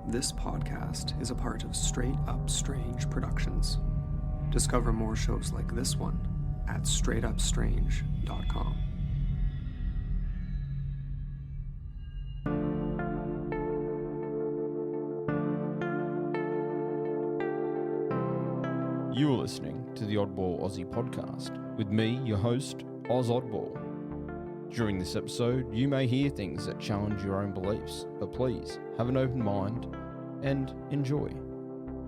This podcast is a part of Straight Up Strange Productions. Discover more shows like this one at straightupstrange.com. You are listening to the Oddball Aussie podcast with me, your host, Oz Oddball. During this episode, you may hear things that challenge your own beliefs, but please have an open mind and enjoy.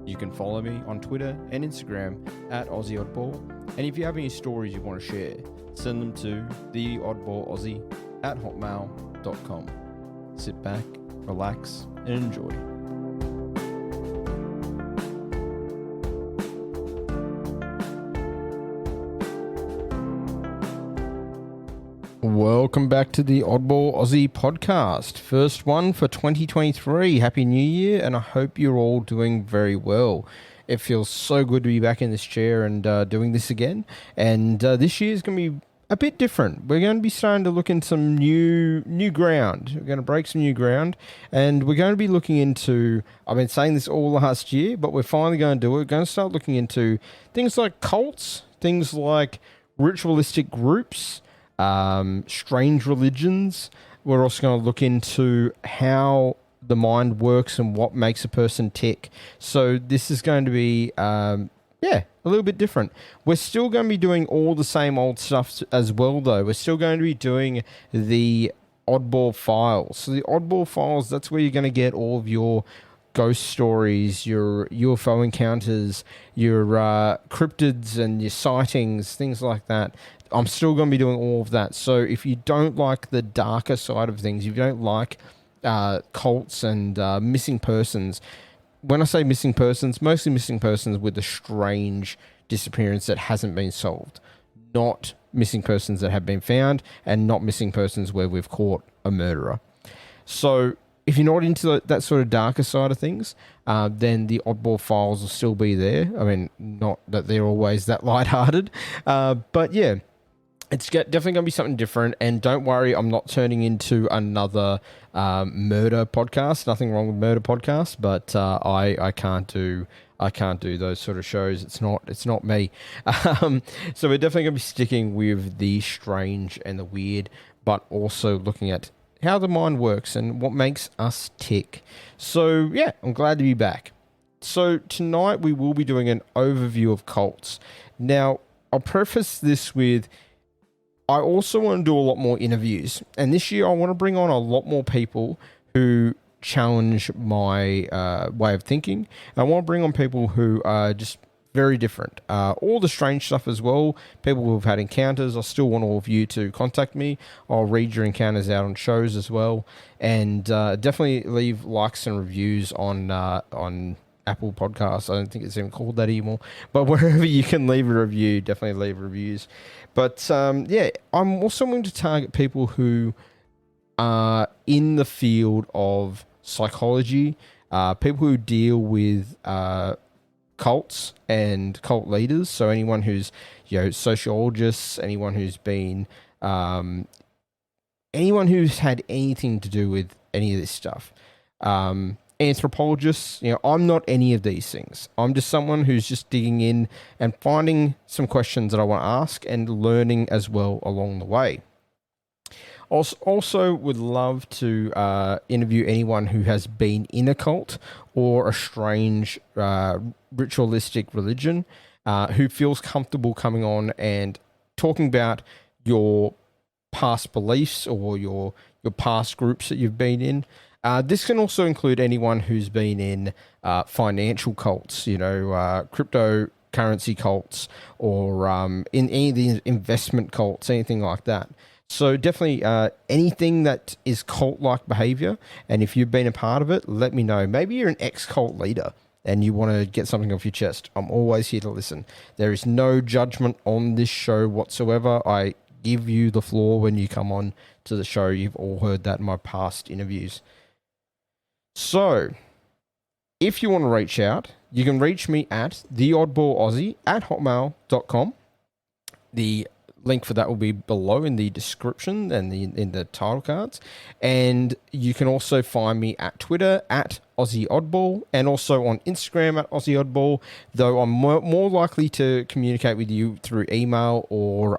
You can follow me on Twitter and Instagram at Aussie Oddball, and if you have any stories you want to share, send them to theoddballaussie@hotmail.com. Sit back, relax, and enjoy. Welcome back to the Oddball Aussie podcast. First one for 2023. Happy New Year, and I hope you're all doing very well. It feels so good to be back in this chair and doing this again. And this year is going to be a bit different. We're going to be starting to look into some new ground. We're going to break some new ground, and we're going to be looking into, I've been saying this all last year, but we're finally going to do it. We're going to start looking into things like cults, things like ritualistic groups, strange religions. We're also going to look into how the mind works and what makes a person tick. So this is going to be, a little bit different. We're still going to be doing all the same old stuff as well, though. We're still going to be doing the Oddball Files. So the Oddball Files, that's where you're going to get all of your ghost stories, your UFO encounters, your cryptids and your sightings, things like that. I'm still going to be doing all of that. So if you don't like the darker side of things, if you don't like cults and missing persons, when I say missing persons, mostly missing persons with a strange disappearance that hasn't been solved. Not missing persons that have been found, and not missing persons where we've caught a murderer. So if you're not into that sort of darker side of things, then the Oddball Files will still be there. I mean, not that they're always that lighthearted, but yeah. It's definitely going to be something different, and don't worry, I'm not turning into another murder podcast. Nothing wrong with murder podcasts, but I can't do those sort of shows. It's not me. So we're definitely going to be sticking with the strange and the weird, but also looking at how the mind works and what makes us tick. So yeah, I'm glad to be back. So tonight we will be doing an overview of cults. Now, I'll preface this with, I also want to do a lot more interviews, and this year I want to bring on a lot more people who challenge my way of thinking. And I want to bring on people who are just very different. All the strange stuff as well, people who have had encounters. I still want all of you to contact me. I'll read your encounters out on shows as well, and definitely leave likes and reviews on Apple Podcasts. I don't think it's even called that anymore, but wherever you can leave a review, definitely leave reviews. But I'm also going to target people who are in the field of psychology, people who deal with cults and cult leaders. So anyone who's, sociologists, anyone who's been, anyone who's had anything to do with any of this stuff. Anthropologists, I'm not any of these things. I'm just someone who's just digging in and finding some questions that I want to ask and learning as well along the way. Also would love to interview anyone who has been in a cult or a strange ritualistic religion, who feels comfortable coming on and talking about your past beliefs or your past groups that you've been in. This can also include anyone who's been in financial cults, cryptocurrency cults, or in any of the investment cults, anything like that. So definitely anything that is cult-like behavior, and if you've been a part of it, let me know. Maybe you're an ex-cult leader and you want to get something off your chest. I'm always here to listen. There is no judgment on this show whatsoever. I give you the floor when you come on to the show. You've all heard that in my past interviews. So, if you want to reach out, you can reach me at theoddballaussie@hotmail.com. The link for that will be below in the description and in the title cards. And you can also find me at Twitter at Aussie Oddball, and also on Instagram at Aussie Oddball, though I'm more likely to communicate with you through email or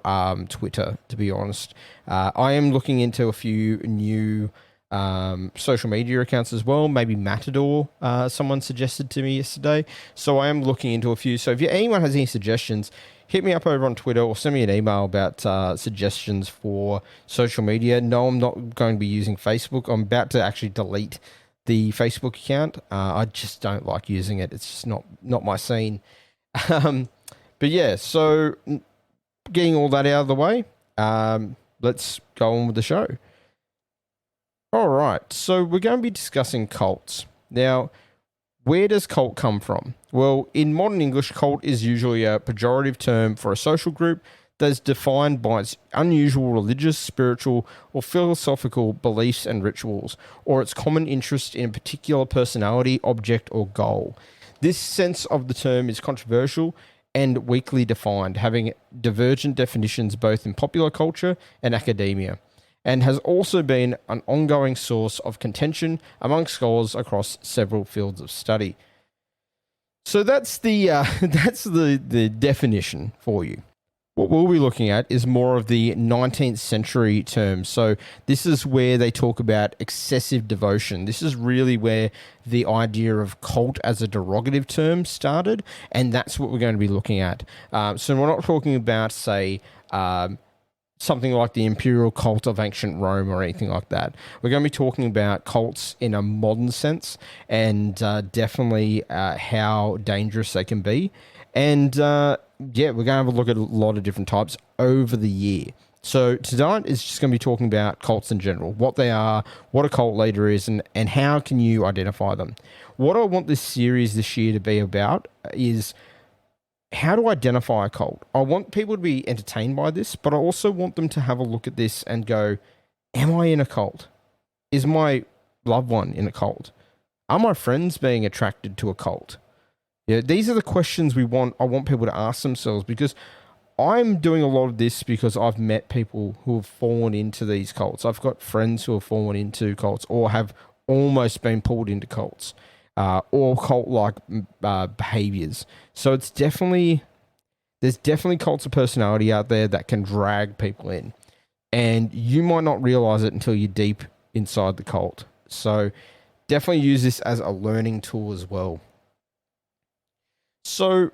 Twitter, to be honest. I am looking into a few new social media accounts as well, maybe Matador, someone suggested to me yesterday. So I am looking into a few. So if anyone has any suggestions, hit me up over on Twitter or send me an email about suggestions for social media. No, I'm not going to be using Facebook. I'm about to actually delete the Facebook account. I just don't like using it. It's just not my scene. But yeah, so getting all that out of the way, let's go on with the show. All right, so we're going to be discussing cults. Now, where does cult come from? Well, in modern English, cult is usually a pejorative term for a social group that is defined by its unusual religious, spiritual, or philosophical beliefs and rituals, or its common interest in a particular personality, object, or goal. This sense of the term is controversial and weakly defined, having divergent definitions both in popular culture and academia, and has also been an ongoing source of contention among scholars across several fields of study. So that's the definition for you. What we'll be looking at is more of the 19th century terms. So this is where they talk about excessive devotion. This is really where the idea of cult as a derogative term started, and that's what we're going to be looking at. So we're not talking about, say, something like the imperial cult of ancient Rome or anything like that. We're going to be talking about cults in a modern sense, and definitely how dangerous they can be. And yeah, we're going to have a look at a lot of different types over the year. So tonight is just going to be talking about cults in general, what they are, what a cult leader is, and how can you identify them. What I want this series this year to be about is how to identify a cult. I want people to be entertained by this, but I also want them to have a look at this and go, am I in a cult? Is my loved one in a cult? Are my friends being attracted to a cult? Yeah, these are the questions I want people to ask themselves, because I'm doing a lot of this because I've met people who have fallen into these cults. I've got friends who have fallen into cults or have almost been pulled into cults. Or cult-like behaviors. So there's definitely cults of personality out there that can drag people in, and you might not realize it until you're deep inside the cult. So definitely use this as a learning tool as well. So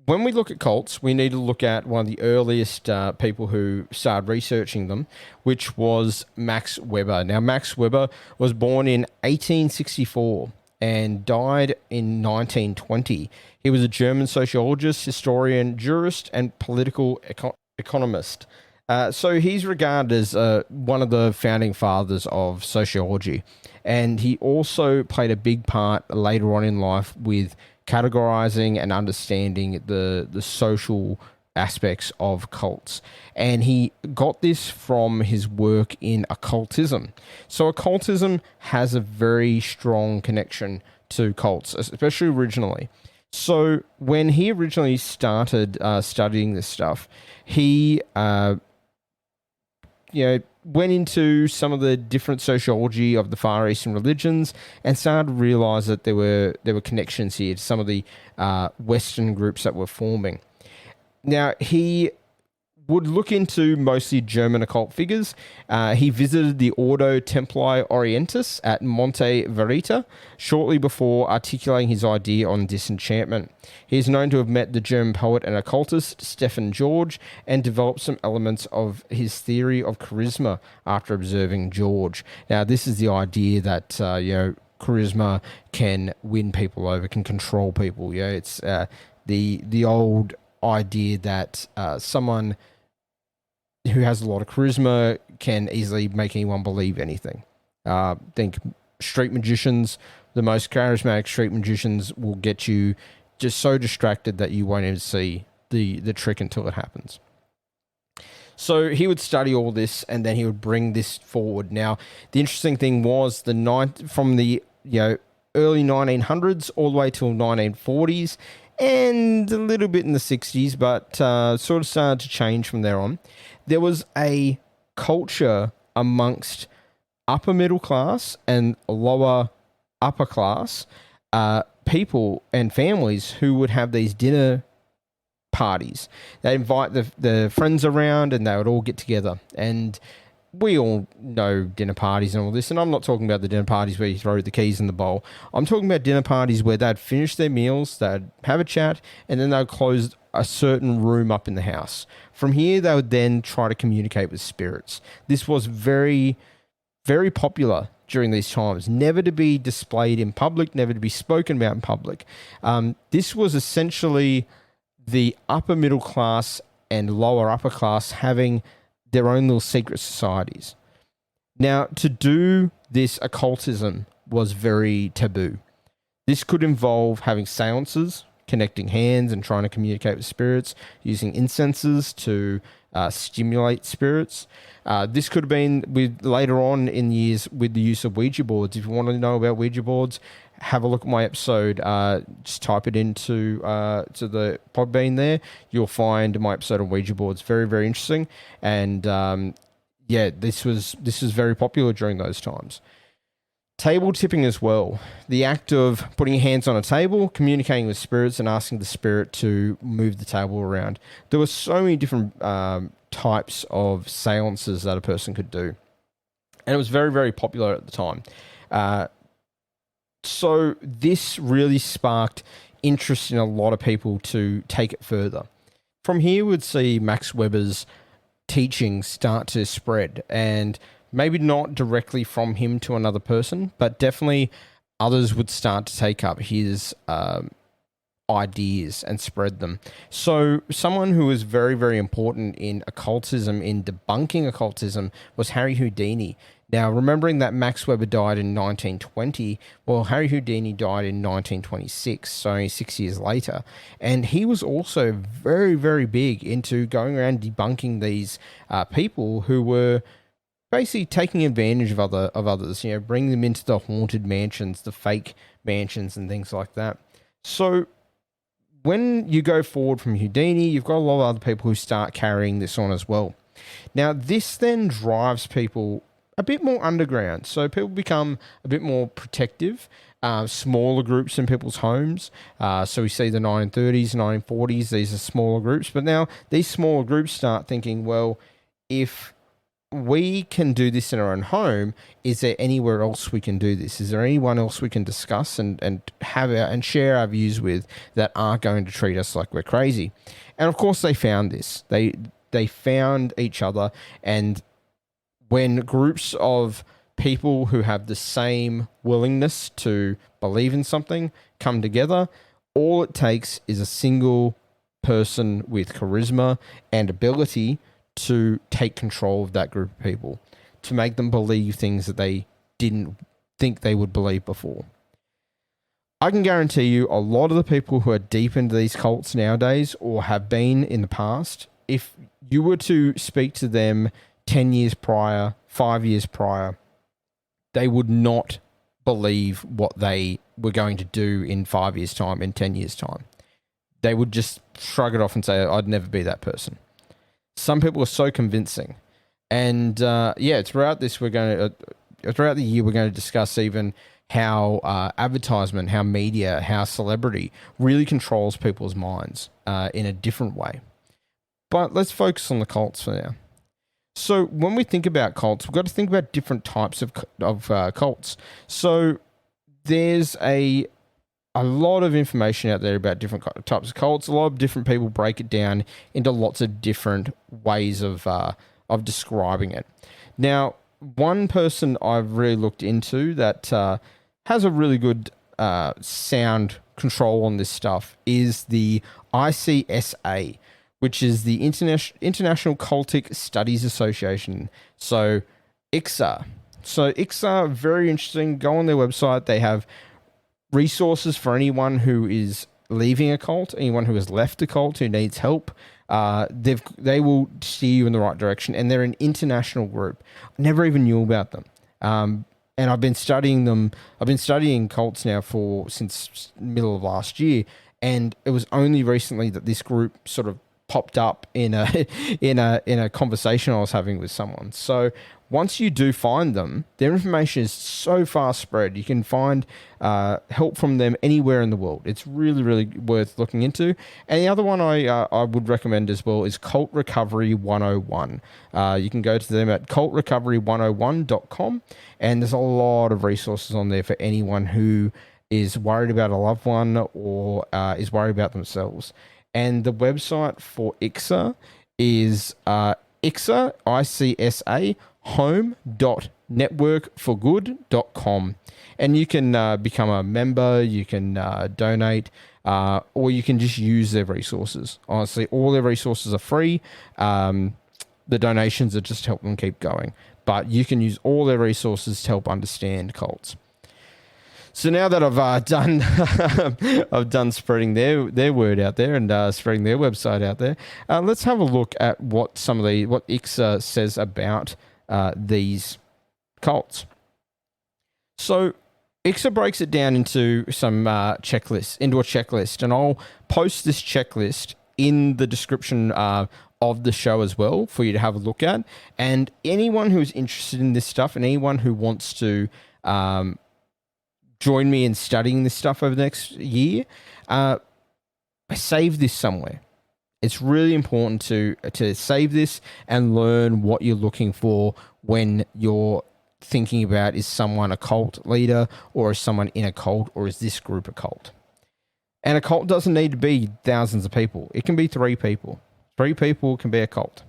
when we look at cults, we need to look at one of the earliest people who started researching them, which was Max Weber. Now, Max Weber was born in 1864 and died in 1920. He was a German sociologist, historian, jurist, and political economist. So he's regarded as one of the founding fathers of sociology. And he also played a big part later on in life with categorizing and understanding the social aspects of cults. And he got this from his work in occultism. So occultism has a very strong connection to cults, especially originally. So when he originally started studying this stuff, he went into some of the different sociology of the Far Eastern religions and started to realize that there were connections here to some of the Western groups that were forming. Now, he would look into mostly German occult figures. He visited the Ordo Templi Orientis at Monte Verita shortly before articulating his idea on disenchantment. He is known to have met the German poet and occultist Stefan George and developed some elements of his theory of charisma after observing George. Now, this is the idea that charisma can win people over, can control people. It's the old idea that someone who has a lot of charisma can easily make anyone believe anything. Think street magicians. The most charismatic street magicians will get you just so distracted that you won't even see the trick until it happens. So he would study all this, and then he would bring this forward. Now, the interesting thing was from the early 1900s all the way till 1940s, and a little bit in the 60s, but sort of started to change from there on. There was a culture amongst upper middle class and lower upper class people and families who would have these dinner parties. They invite the friends around and they would all get together. And we all know dinner parties and all this. And I'm not talking about the dinner parties where you throw the keys in the bowl. I'm talking about dinner parties where they'd finish their meals, they'd have a chat, and then they'd close a certain room up in the house. From here, they would then try to communicate with spirits. This was very, very popular during these times, never to be displayed in public, never to be spoken about in public. This was essentially the upper middle class and lower upper class having their own little secret societies. Now, to do this occultism was very taboo. This could involve having seances, connecting hands and trying to communicate with spirits, using incenses to stimulate spirits. This could have been with later on in years with the use of Ouija boards. If you want to know about Ouija boards, have a look at my episode. Just type it into to the Podbean there. You'll find my episode on Ouija boards. Very, very interesting. And this was very popular during those times. Table tipping as well. The act of putting your hands on a table, communicating with spirits, and asking the spirit to move the table around. There were so many different types of seances that a person could do. And it was very, very popular at the time. So this really sparked interest in a lot of people to take it further. From here, we'd see Max Weber's teachings start to spread, and maybe not directly from him to another person, but definitely others would start to take up his ideas and spread them. So someone who was very, very important in occultism, in debunking occultism, was Harry Houdini. Now, remembering that Max Weber died in 1920, well, Harry Houdini died in 1926, so only 6 years later. And he was also very, very big into going around debunking these people who were basically taking advantage of others, bringing them into the haunted mansions, the fake mansions and things like that. So when you go forward from Houdini, you've got a lot of other people who start carrying this on as well. Now, this then drives people a bit more underground. So people become a bit more protective, smaller groups in people's homes. So we see the 1930s, 1940s, these are smaller groups. But now these smaller groups start thinking, well, if we can do this in our own home, is there anywhere else we can do this? Is there anyone else we can discuss and have and share our views with that aren't going to treat us like we're crazy? And of course they found this. They found each other, and when groups of people who have the same willingness to believe in something come together, all it takes is a single person with charisma and ability to take control of that group of people, to make them believe things that they didn't think they would believe before. I can guarantee you a lot of the people who are deep into these cults nowadays, or have been in the past, if you were to speak to them 10 years prior, 5 years prior, they would not believe what they were going to do in 5 years' time, in 10 years' time. They would just shrug it off and say, I'd never be that person. Some people are so convincing. And throughout the year, we're going to discuss even how advertisement, how media, how celebrity really controls people's minds in a different way. But let's focus on the cults for now. So when we think about cults, we've got to think about different types of cults. So there's a lot of information out there about different types of cults. A lot of different people break it down into lots of different ways of describing it. Now, one person I've really looked into that has a really good sound control on this stuff is the ICSA, which is the International Cultic Studies Association. So ICSA. So ICSA, very interesting. Go on their website. They have resources for anyone who is leaving a cult, anyone who has left a cult, who needs help. They will steer you in the right direction, and they're an international group. I never even knew about them. And I've been studying them. I've been studying cults now since middle of last year. And it was only recently that this group sort of popped up in a in a conversation I was having with someone. So once you do find them, their information is so far spread. You can find help from them anywhere in the world. It's really, really worth looking into. And the other one I would recommend as well is Cult Recovery 101. You can go to them at cultrecovery101.com, and there's a lot of resources on there for anyone who is worried about a loved one or is worried about themselves. And the website for ICSA is ICSA, ICSA, home.networkforgood.com. And you can become a member, you can donate, or you can just use their resources. Honestly, all their resources are free. The donations are just to help them keep going. But you can use all their resources to help understand cults. So now that I've done spreading their word out there and spreading their website out there, let's have a look at what what ICSA says about these cults. So ICSA breaks it down into some checklists, into a checklist, and I'll post this checklist in the description of the show as well for you to have a look at. And anyone who is interested in this stuff and anyone who wants to join me in studying this stuff over the next year, save this somewhere. It's really important to save this and learn what you're looking for when you're thinking about, is someone a cult leader, or is someone in a cult, or is this group a cult? And a cult doesn't need to be thousands of people. It can be 3 people. 3 people can be a cult.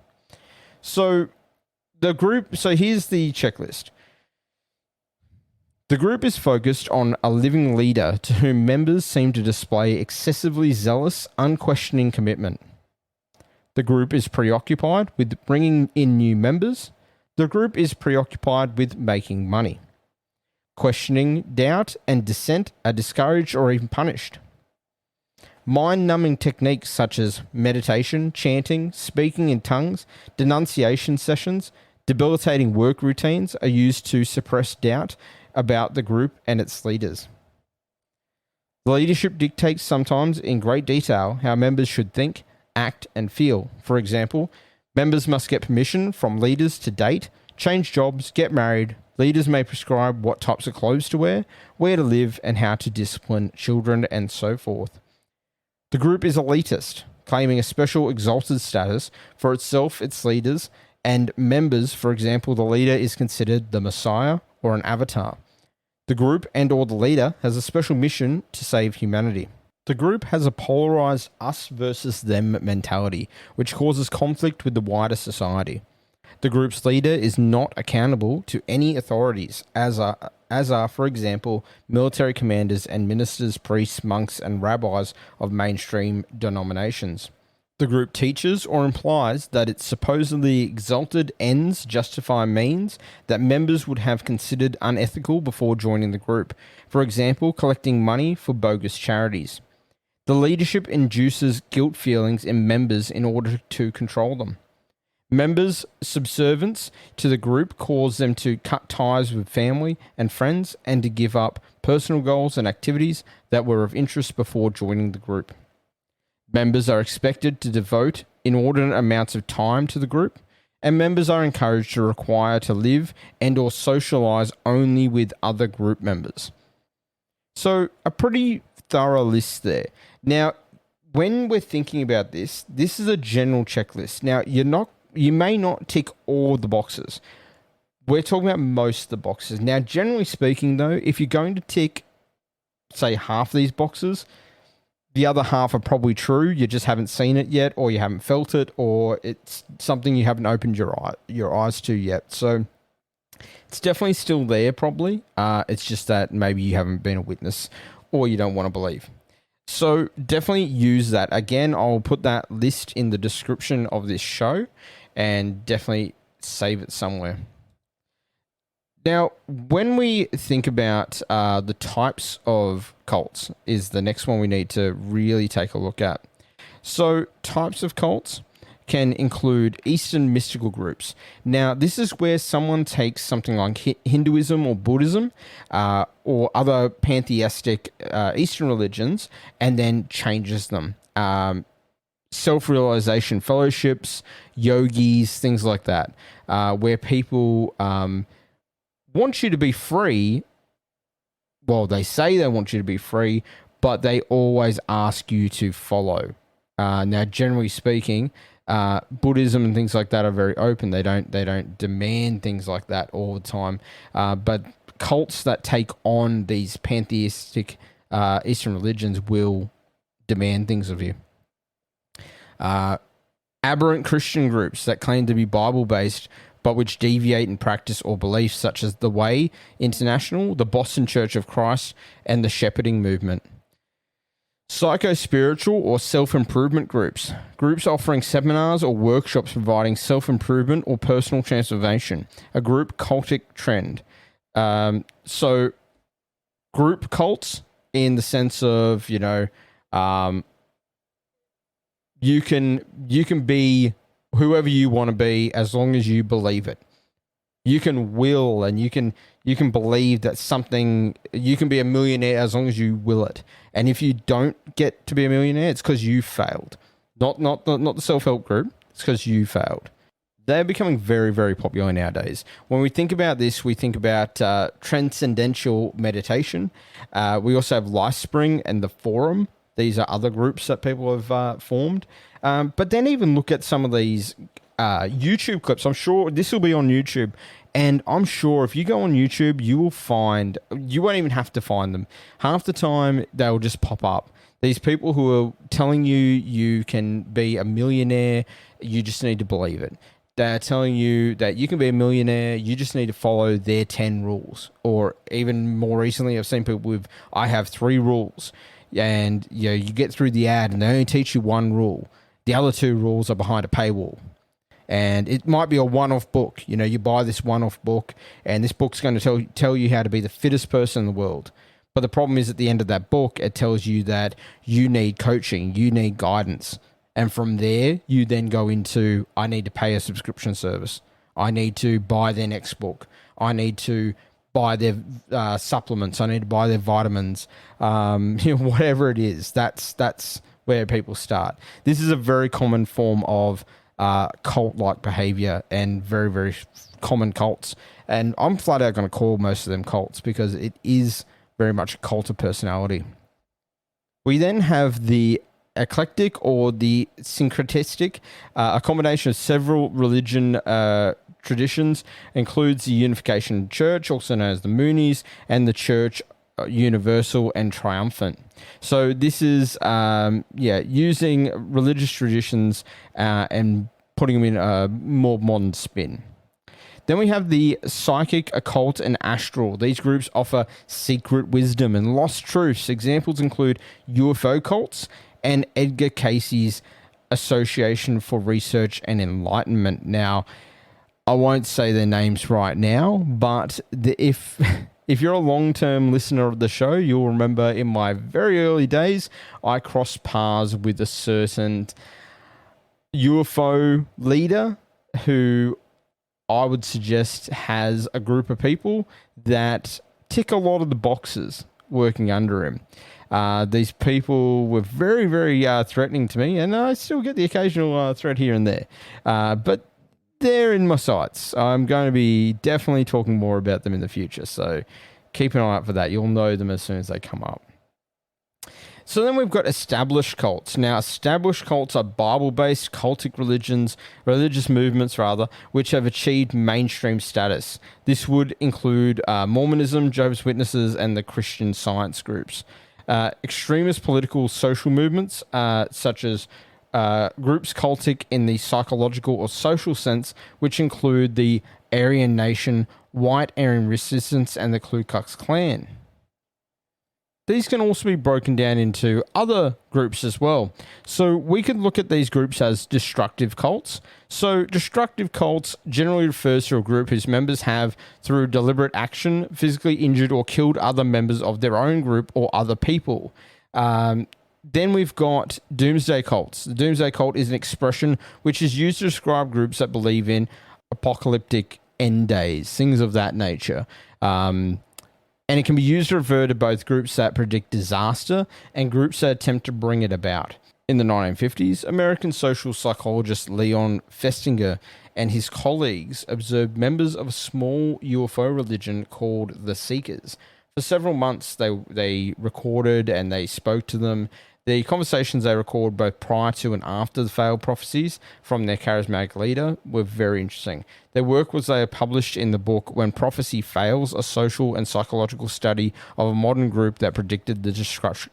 So here's the checklist. The group is focused on a living leader to whom members seem to display excessively zealous, unquestioning commitment. The group is preoccupied with bringing in new members. The group is preoccupied with making money. Questioning, doubt, and dissent are discouraged or even punished. Mind-numbing techniques such as meditation, chanting, speaking in tongues, denunciation sessions, debilitating work routines are used to suppress doubt about the group and its leaders. The leadership dictates sometimes in great detail how members should think, act, and feel. For example, members must get permission from leaders to date, change jobs, get married. Leaders may prescribe what types of clothes to wear, where to live, and how to discipline children, and so forth. The group is elitist, claiming a special exalted status for itself, its leaders, and members. For example, the leader is considered the Messiah or an avatar. The group and or the leader has a special mission to save humanity. The group has a polarized us versus them mentality, which causes conflict with the wider society. The group's leader is not accountable to any authorities, as are, for example, military commanders and ministers, priests, monks, and rabbis of mainstream denominations. The group teaches or implies that its supposedly exalted ends justify means that members would have considered unethical before joining the group, for example, collecting money for bogus charities. The leadership induces guilt feelings in members in order to control them. Members' subservience to the group cause them to cut ties with family and friends and to give up personal goals and activities that were of interest before joining the group. Members are expected to devote inordinate amounts of time to the group, and members are encouraged to require to live and or socialize only with other group members. So a pretty thorough list there. Now, when we're thinking about this is a general checklist. Now, you may not tick all the boxes. We're talking about most of the boxes. Now, generally speaking, though, if you're going to tick, say, half these boxes, the other half are probably true. You just haven't seen it yet, or you haven't felt it, or it's something you haven't opened your eyes to yet. So it's definitely still there, probably. It's just that maybe you haven't been a witness, or you don't want to believe. So definitely use that. Again, I'll put that list in the description of this show, and definitely save it somewhere. Now, when we think about the types of cults is the next one we need to really take a look at. So types of cults. can include Eastern mystical groups. Now, this is where someone takes something like Hinduism or Buddhism or other pantheistic Eastern religions and then changes them. Self-realization fellowships, yogis, things like that, where people want you to be free. Well, they say they want you to be free, but they always ask you to follow. Now, generally speaking, Buddhism and things like that are very open. They don't demand things like that all the time. But cults that take on these pantheistic Eastern religions will demand things of you. Aberrant Christian groups that claim to be Bible-based but which deviate in practice or beliefs, such as the Way International, the Boston Church of Christ, and the Shepherding Movement. Psycho-spiritual or self-improvement groups. Groups offering seminars or workshops providing self-improvement or personal transformation. A group cultic trend. So group cults in the sense of, you can be whoever you want to be as long as you believe it. You can will and you can believe that something, you can be a millionaire as long as you will it. And if you don't get to be a millionaire, it's because you failed. Not the self-help group. It's because you failed. They're becoming very, very popular nowadays. When we think about this, we think about transcendental meditation. We also have LifeSpring and the Forum. These are other groups that people have formed. But then even look at some of these YouTube clips. I'm sure this will be on YouTube. And I'm sure if you go on YouTube, you will find, you won't even have to find them. Half the time, they'll just pop up. These people who are telling you you can be a millionaire, you just need to believe it. They're telling you that you can be a millionaire, you just need to follow their 10 rules. Or even more recently, I've seen people with, I have 3 rules. And you get through the ad and they only teach you 1 rule. The other 2 rules are behind a paywall. And it might be a one-off book. You buy this one-off book and this book's going to tell you how to be the fittest person in the world. But the problem is at the end of that book, it tells you that you need coaching, you need guidance. And from there, you then go into, I need to pay a subscription service. I need to buy their next book. I need to buy their supplements. I need to buy their vitamins. Whatever it is, that's where people start. This is a very common form of cult-like behavior and very, very common cults. And I'm flat out going to call most of them cults because it is very much a cult of personality. We then have the eclectic or the syncretistic, a combination of several religion traditions, includes the Unification Church, also known as the Moonies, and the Church Universal and Triumphant. So this is, using religious traditions and putting them in a more modern spin. Then we have the psychic, occult, and astral. These groups offer secret wisdom and lost truths. Examples include UFO cults and Edgar Cayce's Association for Research and Enlightenment. Now, I won't say their names right now, but if you're a long-term listener of the show, you'll remember in my very early days, I crossed paths with a certain UFO leader who I would suggest has a group of people that tick a lot of the boxes working under him. These people were very, very threatening to me, and I still get the occasional threat here and there. But they're in my sights. I'm going to be definitely talking more about them in the future, so keep an eye out for that. You'll know them as soon as they come up. So then we've got established cults. Now, established cults are Bible-based cultic religious movements, which have achieved mainstream status. This would include Mormonism, Jehovah's Witnesses, and the Christian Science groups. Extremist political social movements, such as groups cultic in the psychological or social sense, which include the Aryan Nation, White Aryan Resistance, and the Ku Klux Klan. These can also be broken down into other groups as well. So we could look at these groups as destructive cults. So destructive cults generally refers to a group whose members have, through deliberate action, physically injured or killed other members of their own group or other people. Then we've got doomsday cults. The doomsday cult is an expression which is used to describe groups that believe in apocalyptic end days, things of that nature. And it can be used to refer to both groups that predict disaster and groups that attempt to bring it about. In the 1950s, American social psychologist Leon Festinger and his colleagues observed members of a small UFO religion called the Seekers. For several months, they recorded and they spoke to them. The conversations they record both prior to and after the failed prophecies from their charismatic leader were very interesting. Their work was they are published in the book When Prophecy Fails, a social and psychological study of a modern group that predicted the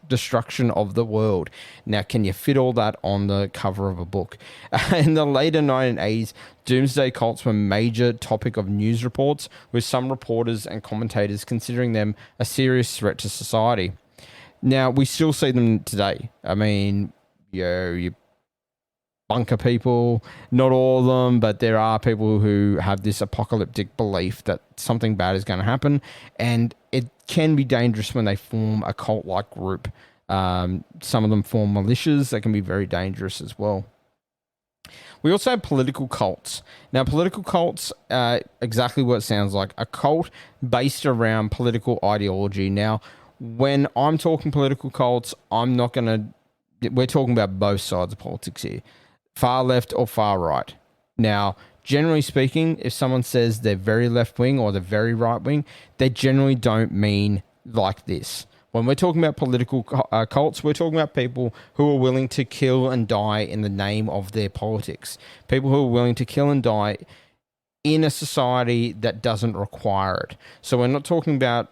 destruction of the world. Now, can you fit all that on the cover of a book? In the later 1980s, doomsday cults were a major topic of news reports, with some reporters and commentators considering them a serious threat to society. Now, we still see them today. I mean, you bunker people, not all of them, but there are people who have this apocalyptic belief that something bad is going to happen, and it can be dangerous when they form a cult-like group. Some of them form militias that can be very dangerous as well. We also have political cults. Now, political cults, exactly what it sounds like, a cult based around political ideology. Now, when I'm talking political cults, we're talking about both sides of politics here, far left or far right. Now, generally speaking, if someone says they're very left wing or they're very right wing, they generally don't mean like this. When we're talking about political cults, we're talking about people who are willing to kill and die in the name of their politics. People who are willing to kill and die in a society that doesn't require it. So we're not talking about,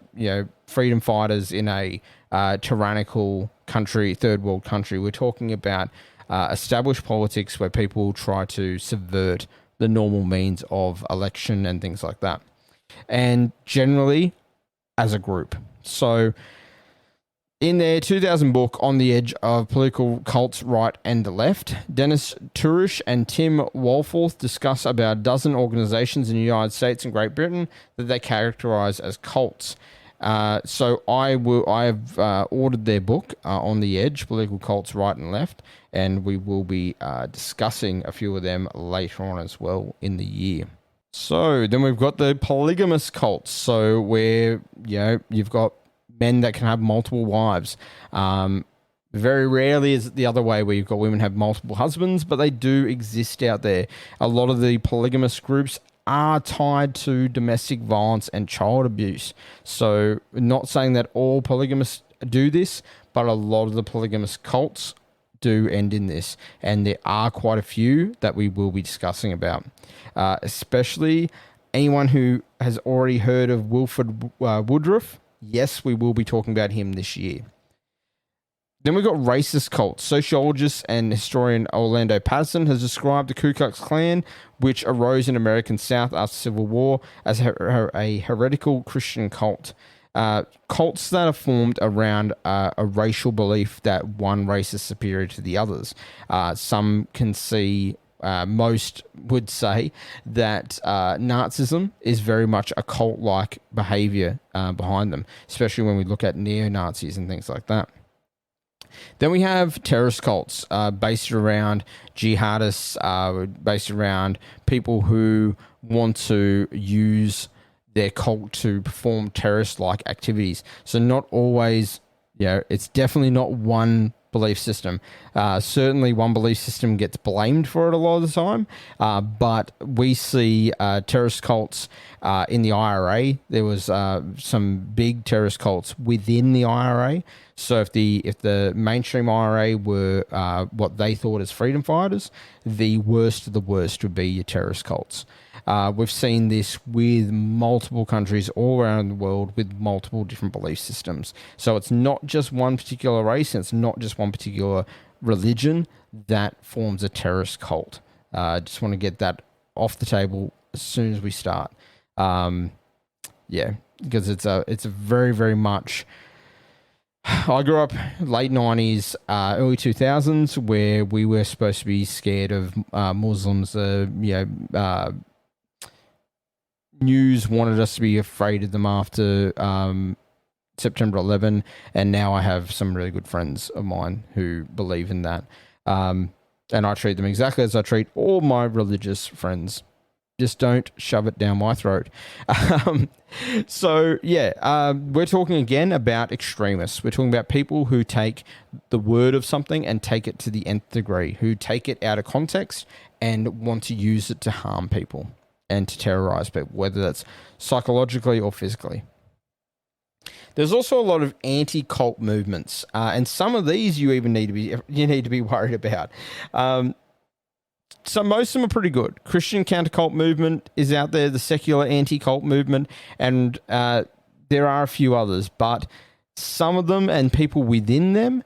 freedom fighters in a tyrannical country, third world country. We're talking about established politics where people try to subvert the normal means of election and things like that. And generally as a group. So in their 2000 book, On the Edge of Political Cults, Right and the Left, Dennis Turish and Tim Walforth discuss about a dozen organizations in the United States and Great Britain that they characterize as cults. So I have ordered their book, On the Edge, Political Cults, Right and Left, and we will be discussing a few of them later on as well in the year. So then we've got the polygamous cults. So where, you've got men that can have multiple wives. Very rarely is it the other way where you've got women have multiple husbands, but they do exist out there. A lot of the polygamous groups are tied to domestic violence and child abuse. So not saying that all polygamists do this, but a lot of the polygamous cults do end in this. And there are quite a few that we will be discussing about, especially anyone who has already heard of Wilford Woodruff. Yes, we will be talking about him this year. Then we've got racist cults. Sociologist and historian Orlando Patterson has described the Ku Klux Klan, which arose in American South after the Civil War, as a heretical Christian cult. Cults that are formed around a racial belief that one race is superior to the others. Some can see... most would say that Nazism is very much a cult-like behavior behind them, especially when we look at neo-Nazis and things like that. Then we have terrorist cults based around jihadists, based around people who want to use their cult to perform terrorist-like activities. So not always, it's definitely not one belief system. Certainly one belief system gets blamed for it a lot of the time, but we see terrorist cults in the IRA. There was some big terrorist cults within the IRA. So if the mainstream IRA were what they thought as freedom fighters, the worst of the worst would be your terrorist cults. We've seen this with multiple countries all around the world with multiple different belief systems. So it's not just one particular race, and it's not just one particular religion that forms a terrorist cult. Just want to get that off the table as soon as we start. Because it's a very, very much... I grew up late 90s, early 2000s, where we were supposed to be scared of Muslims. News wanted us to be afraid of them after September 11, and now I have some really good friends of mine who believe in that. And I treat them exactly as I treat all my religious friends. Just don't shove it down my throat. We're talking again about extremists. We're talking about people who take the word of something and take it to the nth degree, who take it out of context and want to use it to harm people and to terrorize people, whether that's psychologically or physically. There's also a lot of anti-cult movements, and some of these you need to be worried about. So most of them are pretty good. Christian counter-cult movement is out there, the secular anti-cult movement, and there are a few others, but some of them and people within them,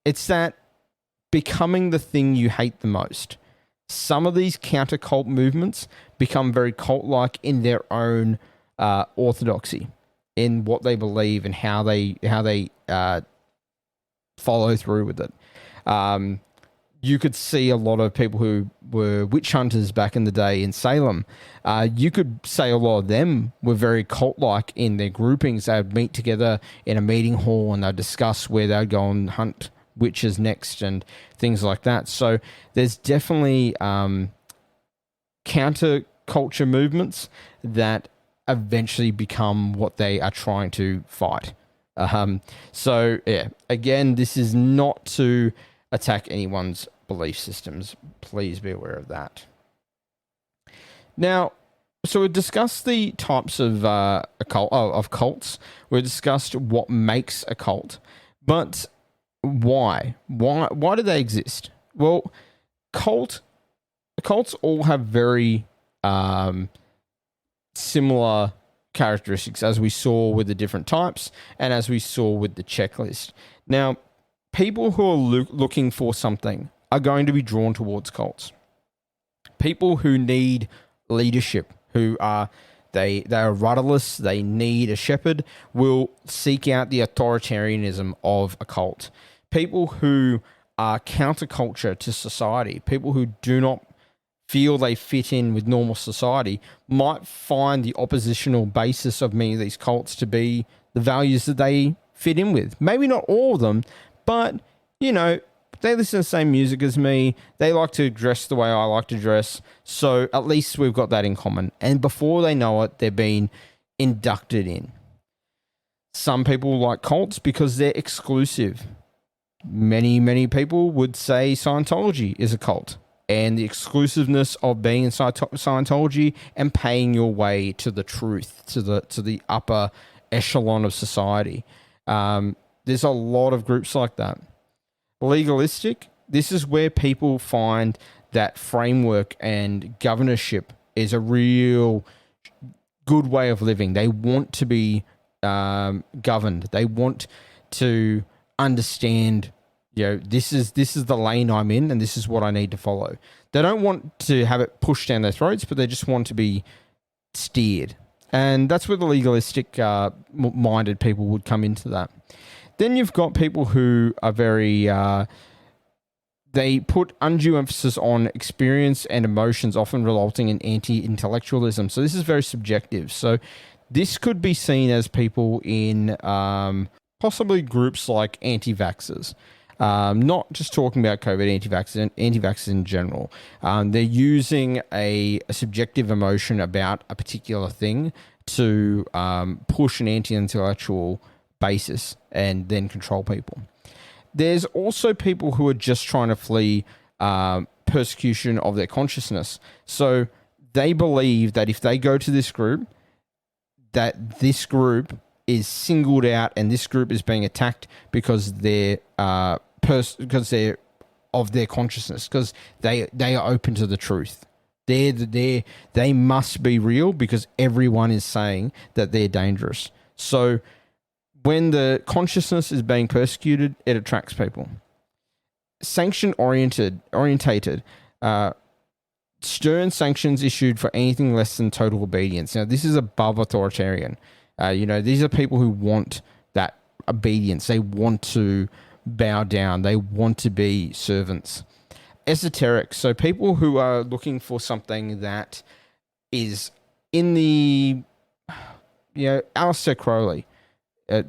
it's that becoming the thing you hate the most. Some of these counter-cult movements become very cult-like in their own orthodoxy, in what they believe and how they follow through with it. You could see a lot of people who were witch hunters back in the day in Salem. You could say a lot of them were very cult-like in their groupings. They would meet together in a meeting hall and they'd discuss where they'd go and hunt witches next and things like that. So there's definitely counter-culture movements that eventually become what they are trying to fight. Again, this is not to attack anyone's belief systems. Please be aware of that. Now, so we discussed the types of cults. We discussed what makes a cult, but why? Why do they exist? Well, cults all have very similar characteristics, as we saw with the different types and as we saw with the checklist. Now, people who are looking for something are going to be drawn towards cults. People who need leadership, they are rudderless, they need a shepherd, will seek out the authoritarianism of a cult. People who are counterculture to society, people who do not feel they fit in with normal society, might find the oppositional basis of many of these cults to be the values that they fit in with. Maybe not all of them, but, you know, they listen to the same music as me. They like to dress the way I like to dress. So at least we've got that in common. And before they know it, they're being inducted in. Some people like cults because they're exclusive. Many, many people would say Scientology is a cult. And the exclusiveness of being in Scientology and paying your way to the truth, to the upper echelon of society. There's a lot of groups like that. Legalistic, this is where people find that framework and governorship is a real good way of living. They want to be governed. They want to understand, this is the lane I'm in and this is what I need to follow. They don't want to have it pushed down their throats, but they just want to be steered. And that's where the legalistic minded people would come into that. Then you've got people who are very, they put undue emphasis on experience and emotions, often resulting in anti-intellectualism. So this is very subjective. So this could be seen as people in possibly groups like anti-vaxxers. Not just talking about COVID, anti-vaxxers in general. They're using a subjective emotion about a particular thing to push an anti-intellectual basis and then control people. There's also people who are just trying to flee persecution of their consciousness. So they believe that if they go to this group, that this group is singled out and this group is being attacked because they're because they're of their consciousness, because they are open to the truth. They must be real because everyone is saying that they're dangerous. So when the consciousness is being persecuted, it attracts people. Sanction-orientated, stern sanctions issued for anything less than total obedience. Now, this is above authoritarian. These are people who want that obedience. They want to bow down. They want to be servants. Esoteric, so people who are looking for something that is in the Aleister Crowley,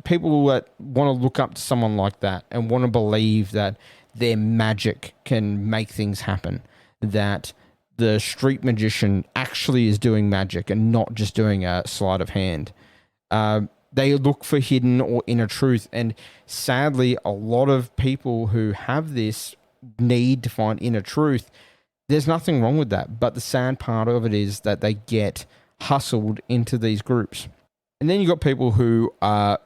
people that want to look up to someone like that and want to believe that their magic can make things happen, that the street magician actually is doing magic and not just doing a sleight of hand. They look for hidden or inner truth. And sadly, a lot of people who have this need to find inner truth, there's nothing wrong with that. But the sad part of it is that they get hustled into these groups. And then you've got people who are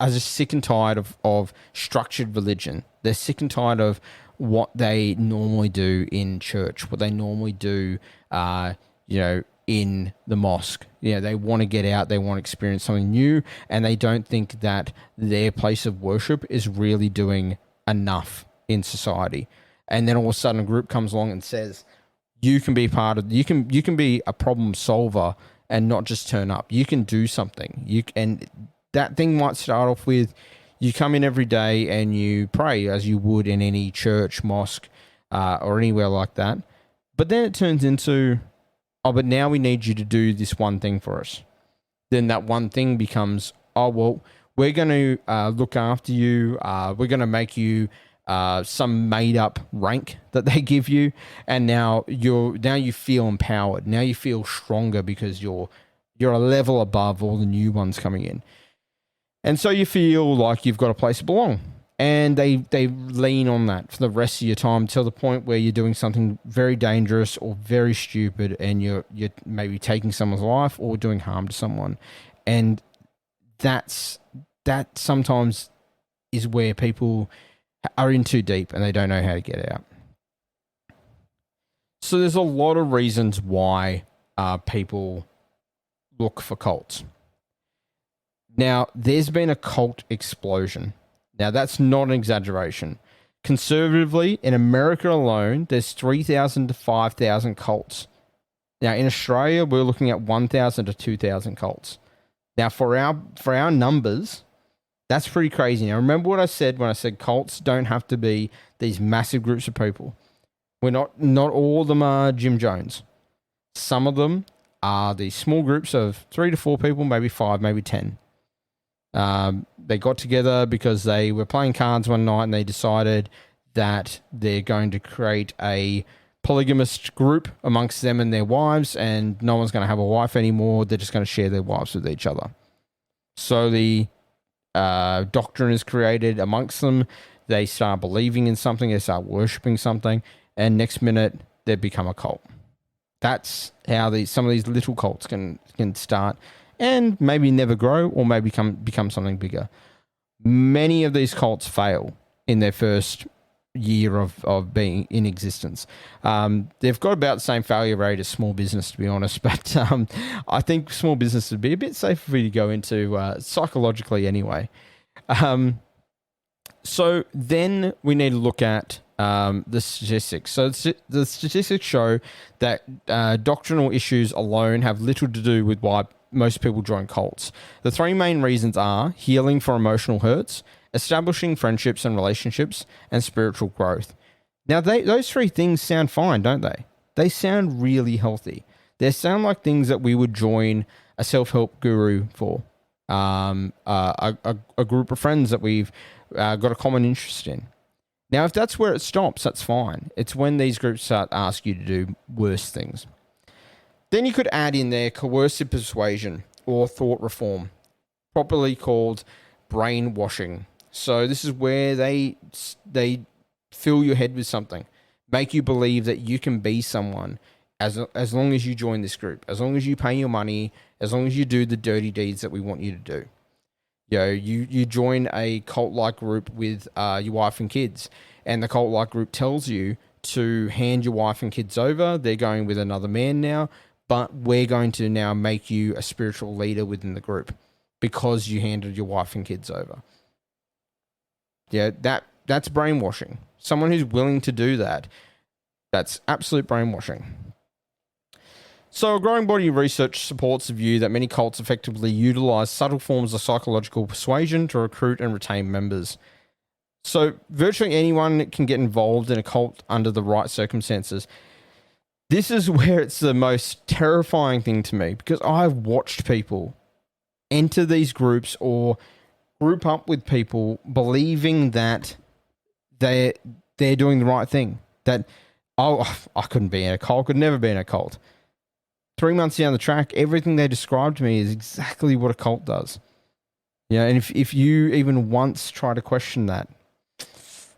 just sick and tired of structured religion. They're sick and tired of what they normally do in church, what they normally do, in the mosque. They want to get out, they want to experience something new, and they don't think that their place of worship is really doing enough in society. And then all of a sudden a group comes along and says, you can be you can be a problem solver and not just turn up. You can do something. And that thing might start off with, you come in every day and you pray as you would in any church, mosque, or anywhere like that. But then it turns into, but now we need you to do this one thing for us. Then that one thing becomes, we're going to look after you. We're going to make you some made up rank that they give you. And now you feel empowered. Now you feel stronger because you're a level above all the new ones coming in. And so you feel like you've got a place to belong. And they lean on that for the rest of your time till the point where you're doing something very dangerous or very stupid, and you're maybe taking someone's life or doing harm to someone. And that sometimes is where people are in too deep and they don't know how to get out. So there's a lot of reasons why people look for cults. Now, there's been a cult explosion. Now, that's not an exaggeration. Conservatively, in America alone, there's 3,000 to 5,000 cults. Now, in Australia, we're looking at 1,000 to 2,000 cults. Now, for our numbers, that's pretty crazy. Now, remember what I said when I said cults don't have to be these massive groups of people. Not all of them are Jim Jones. Some of them are these small groups of 3 to 4 people, maybe 5, maybe 10. They got together because they were playing cards one night and they decided that they're going to create a polygamist group amongst them and their wives, and no one's going to have a wife anymore. They're just going to share their wives with each other. So the doctrine is created amongst them. They start believing in something. They start worshipping something, and next minute they become a cult. That's how some of these little cults can start and maybe never grow, or maybe become something bigger. Many of these cults fail in their first year of being in existence. They've got about the same failure rate as small business, to be honest, but I think small business would be a bit safer for you to go into psychologically anyway. So then we need to look at the statistics. So the statistics show that doctrinal issues alone have little to do with why most people join cults. The 3 main reasons are healing for emotional hurts, establishing friendships and relationships, and spiritual growth. Now, those 3 things sound fine, don't they? They sound really healthy. They sound like things that we would join a self-help guru for, a group of friends that we've got a common interest in. Now, if that's where it stops, that's fine. It's when these groups start to ask you to do worse things. Then you could add in there coercive persuasion or thought reform, properly called brainwashing. So this is where they fill your head with something, make you believe that you can be someone as long as you join this group, as long as you pay your money, as long as you do the dirty deeds that we want you to do. You join a cult-like group with your wife and kids, and the cult-like group tells you to hand your wife and kids over. They're going with another man now, but we're going to now make you a spiritual leader within the group because you handed your wife and kids over. Yeah, that's brainwashing. Someone who's willing to do that, that's absolute brainwashing. So a growing body of research supports the view that many cults effectively utilize subtle forms of psychological persuasion to recruit and retain members. So virtually anyone can get involved in a cult under the right circumstances. This is where it's the most terrifying thing to me, because I've watched people enter these groups or group up with people believing that they're doing the right thing. That, oh, I couldn't be in a cult, could never be in a cult. 3 months down the track, everything they described to me is exactly what a cult does. Yeah, and if you even once try to question that,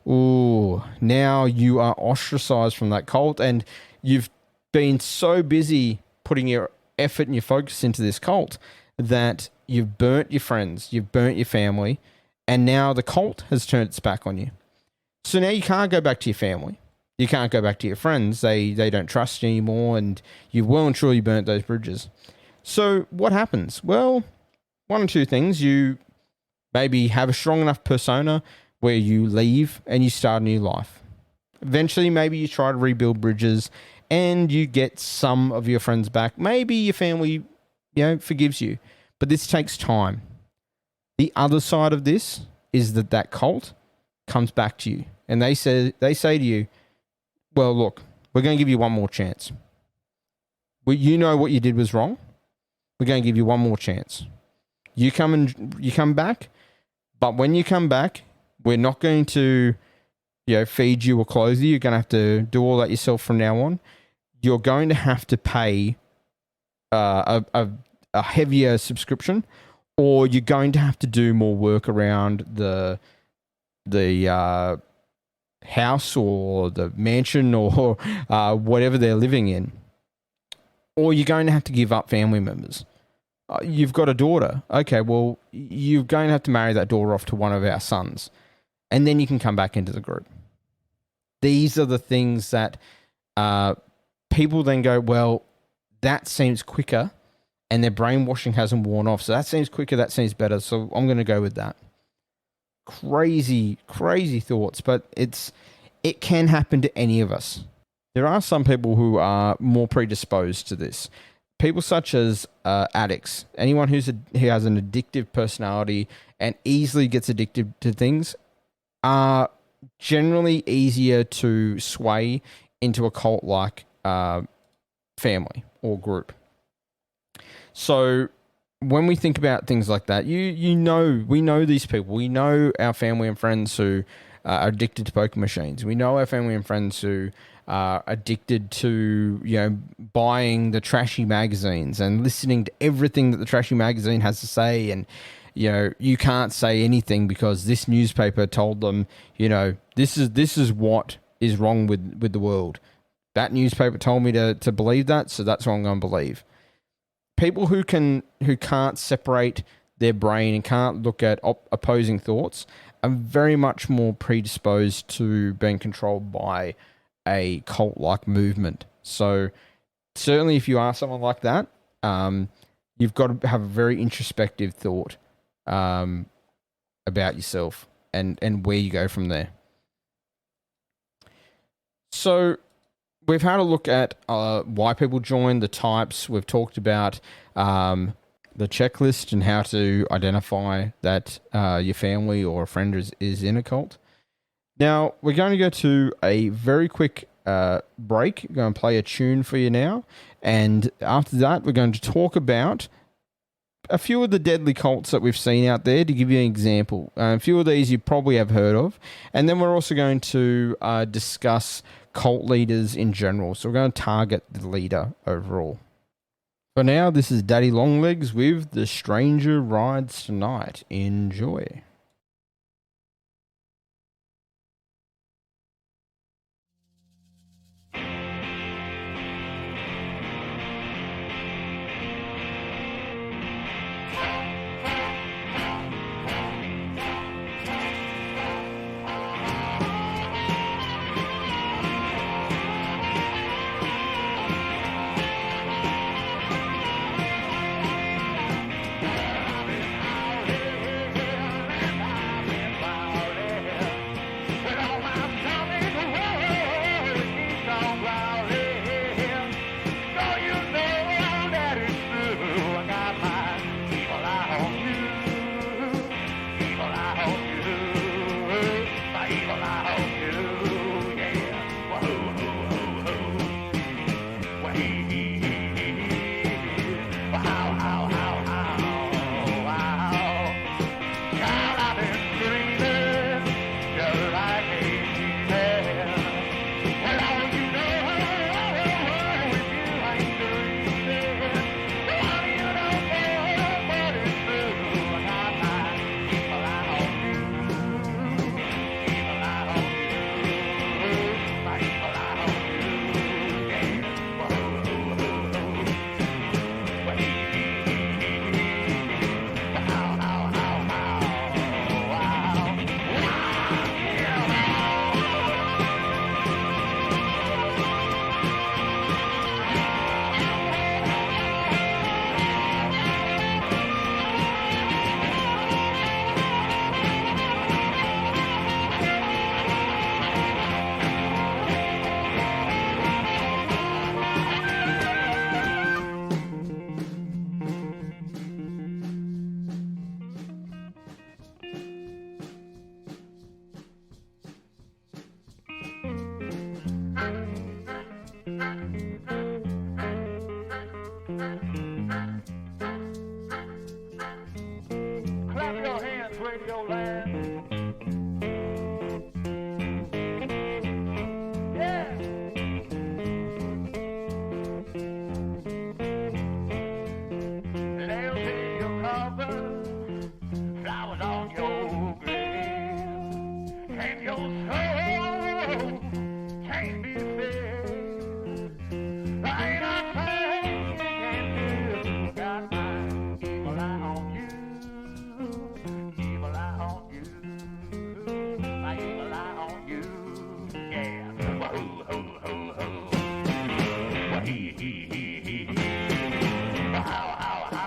ooh, now you are ostracized from that cult, and you've been so busy putting your effort and your focus into this cult that you've burnt your friends, you've burnt your family, and now the cult has turned its back on you. So now you can't go back to your family. You can't go back to your friends. They don't trust you anymore, and you've well and truly burnt those bridges. So what happens? Well, one or two things. You maybe have a strong enough persona where you leave and you start a new life. Eventually, maybe you try to rebuild bridges and you get some of your friends back. Maybe your family, forgives you, but this takes time. The other side of this is that cult comes back to you, and they say to you, well, look, we're going to give you one more chance. You know what you did was wrong. We're going to give you one more chance. You come back, but when you come back, we're not going to, feed you or clothe you. You're going to have to do all that yourself from now on. You're going to have to pay a heavier subscription, or you're going to have to do more work around the house or the mansion or whatever they're living in, or you're going to have to give up family members. You've got a daughter. Okay, well, you're going to have to marry that daughter off to one of our sons, and then you can come back into the group. These are the things that people then go, well, that seems quicker, and their brainwashing hasn't worn off. So that seems quicker, that seems better, so I'm going to go with that. Crazy, crazy thoughts, but it can happen to any of us. There are some people who are more predisposed to this. People such as addicts, anyone who has an addictive personality and easily gets addicted to things, are generally easier to sway into a cult-like family or group. So when we think about things like that, we know these people. We know our family and friends who are addicted to poker machines. We know our family and friends who are addicted to, buying the trashy magazines and listening to everything that the trashy magazine has to say. And, you can't say anything because this newspaper told them, this is what is wrong with the world. That newspaper told me to believe that, so that's what I'm going to believe. People who can't separate their brain and can't look at opposing thoughts are very much more predisposed to being controlled by a cult-like movement. So certainly if you are someone like that, you've got to have a very introspective thought about yourself and where you go from there. So we've had a look at why people join, the types. We've talked about the checklist and how to identify that your family or a friend is in a cult. Now, we're going to go to a very quick break. We're going to play a tune for you now. And after that, we're going to talk about a few of the deadly cults that we've seen out there to give you an example. A few of these you probably have heard of. And then we're also going to discuss cult leaders in general. So we're going to target the leader overall. For now, this is Daddy Longlegs with The Stranger Rides Tonight. Enjoy. radio land. Yeah. They'll take your cover, flowers on your grave, and your soul can't be fed. Ain't a thing you can do, got my evil eye on you, evil eye on you, my evil eye on you, yeah. Whoa, ho, ho, ho. Wah, he. How, how, how, how.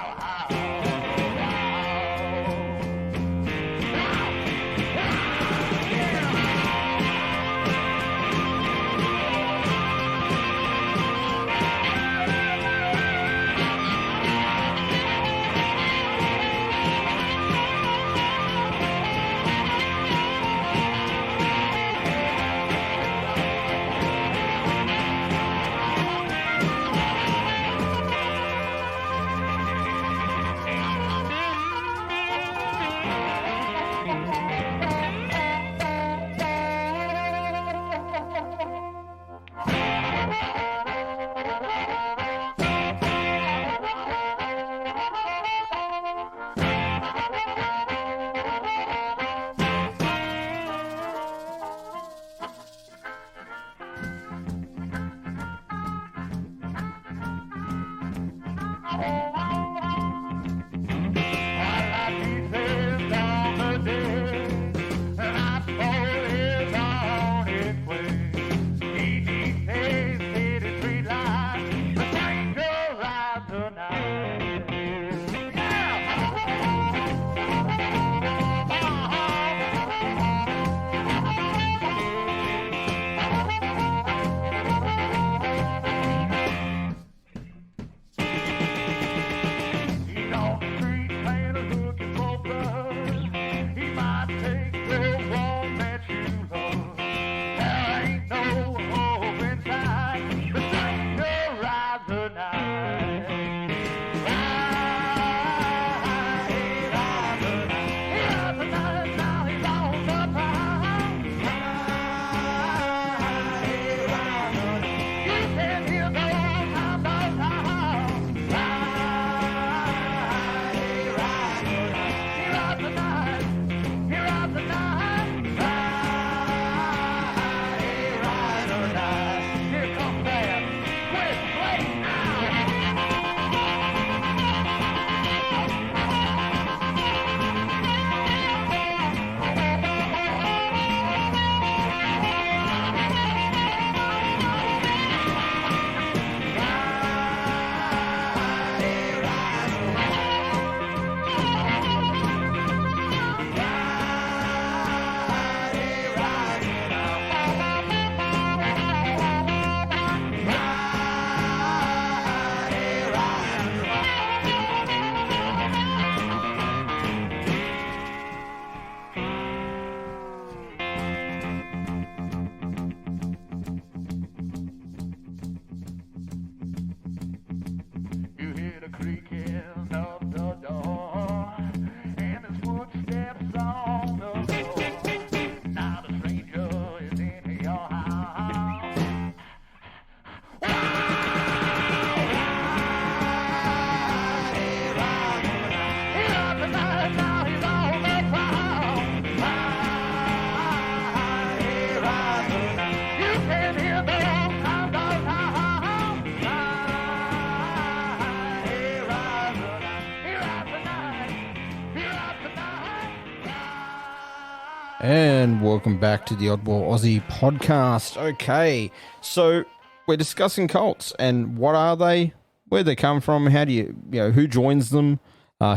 And welcome back to the Oddball Aussie podcast. Okay, so we're discussing cults and what are they, where they come from, how do you who joins them,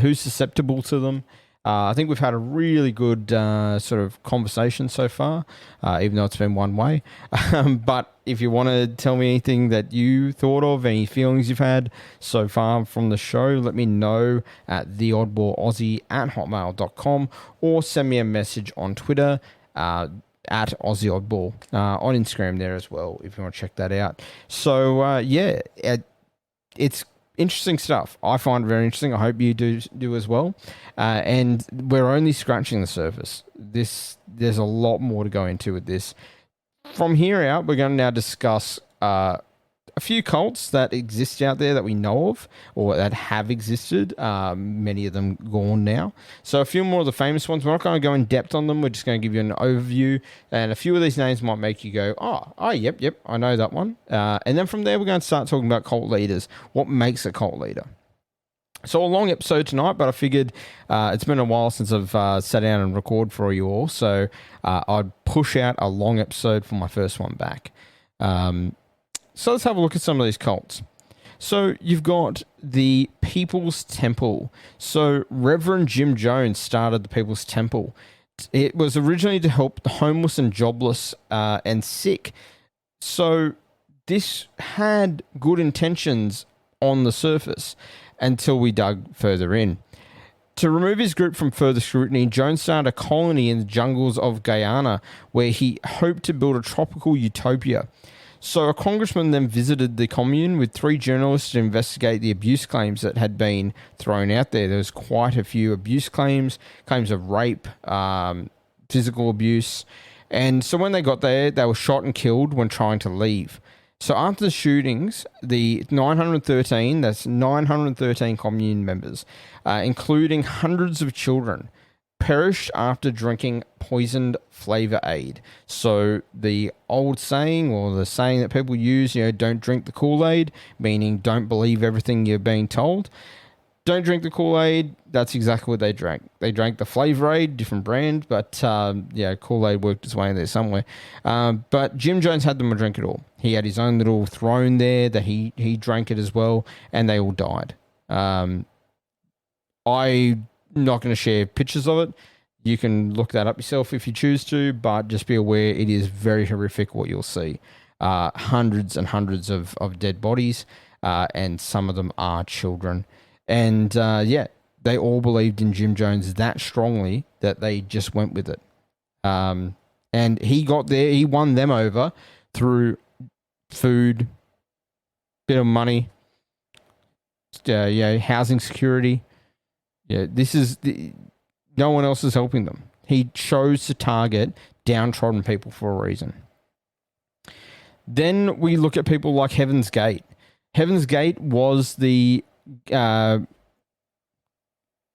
who's susceptible to them. I think we've had a really good sort of conversation so far, even though it's been one way. But if you want to tell me anything that you thought of, any feelings you've had so far from the show, let me know at theoddballaussie@hotmail.com or send me a message on Twitter at AussieOddball, on Instagram there as well, if you want to check that out. So, it's interesting stuff. I find it very interesting. I hope you do as well. And we're only scratching the surface. There's a lot more to go into with this. From here out, we're going to now discuss a few cults that exist out there that we know of or that have existed, many of them gone now. So a few more of the famous ones. We're not going to go in depth on them. We're just going to give you an overview, and a few of these names might make you go, yep, I know that one. And then from there, we're going to start talking about cult leaders. What makes a cult leader? So a long episode tonight, but I figured it's been a while since I've sat down and record for you all, so I'd push out a long episode for my first one back. So let's have a look at some of these cults. So you've got the People's Temple. So Reverend Jim Jones started the People's Temple. It was originally to help the homeless and jobless and sick. So this had good intentions on the surface until we dug further in. To remove his group from further scrutiny, Jones started a colony in the jungles of Guyana where he hoped to build a tropical utopia. So a congressman then visited the commune with 3 journalists to investigate the abuse claims that had been thrown out there. There was quite a few abuse claims of rape, physical abuse. And so when they got there, they were shot and killed when trying to leave. So after the shootings, the 913 commune members, including hundreds of children, perished after drinking poisoned flavor aid. So the old saying, or the saying that people use, don't drink the Kool-Aid, meaning don't believe everything you're being told. Don't drink the Kool-Aid. That's exactly what they drank. They drank the Flavor Aid, different brand, but Kool-Aid worked its way in there somewhere. But Jim Jones had them drink it all. He had his own little throne there that he drank it as well, and they all died. I'm not going to share pictures of it. You can look that up yourself if you choose to, but just be aware it is very horrific what you'll see. Hundreds and hundreds of dead bodies, and some of them are children. And they all believed in Jim Jones that strongly that they just went with it. And he got there, he won them over through food, bit of money, housing security. Yeah, no one else is helping them. He chose to target downtrodden people for a reason. Then we look at people like Heaven's Gate. Heaven's Gate was the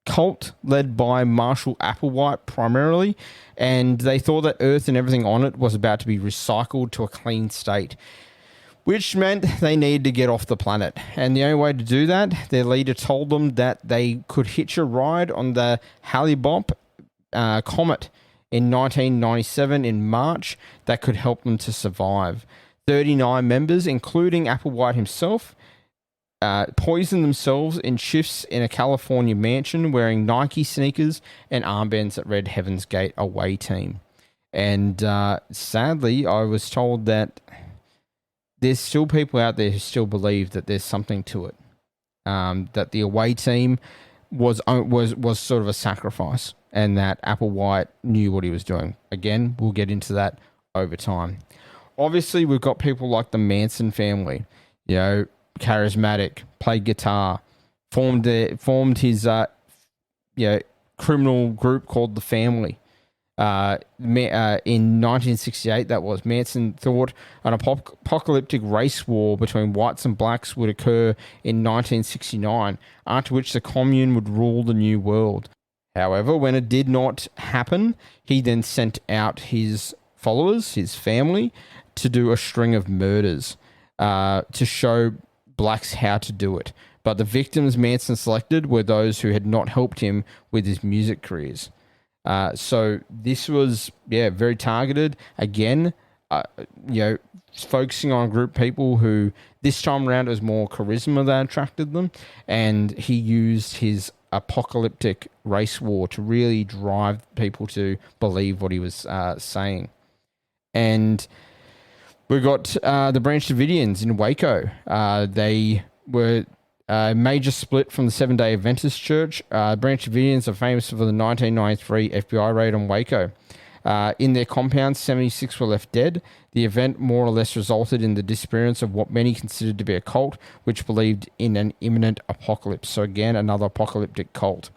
cult led by Marshall Applewhite primarily, and they thought that Earth and everything on it was about to be recycled to a clean state, which meant they needed to get off the planet. And the only way to do that, their leader told them that they could hitch a ride on the Hale-Bopp comet in 1997 in March that could help them to survive. 39 members, including Applewhite himself, poisoned themselves in shifts in a California mansion wearing Nike sneakers and armbands that read Heaven's Gate Away Team. And sadly, I was told that there's still people out there who still believe that there's something to it. That the away team was sort of a sacrifice, and that Applewhite knew what he was doing. Again, we'll get into that over time. Obviously, we've got people like the Manson family, charismatic, played guitar, formed his criminal group called the Family. In 1968, that was, Manson thought an apocalyptic race war between whites and blacks would occur in 1969, after which the commune would rule the new world. However, when it did not happen, he then sent out his followers, his family, to do a string of murders to show blacks how to do it. But the victims Manson selected were those who had not helped him with his music careers. So this was, very targeted. Again, focusing on a group of people who this time around it was more charisma that attracted them. And he used his apocalyptic race war to really drive people to believe what he was saying. And we got the Branch Davidians in Waco. They were a major split from the Seventh-day Adventist Church. Branch Davidians are famous for the 1993 FBI raid on Waco. In their compound, 76 were left dead. The event more or less resulted in the disappearance of what many considered to be a cult, which believed in an imminent apocalypse. So again, another apocalyptic cult.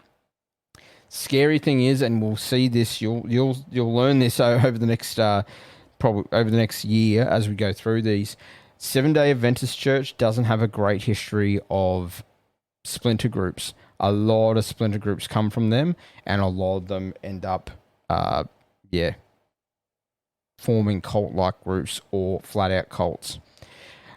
Scary thing is, and we'll see this, you'll learn this over the next probably over the next year as we go through these. Seventh-day Adventist Church doesn't have a great history of splinter groups. A lot of splinter groups come from them, and a lot of them end up, forming cult-like groups or flat-out cults.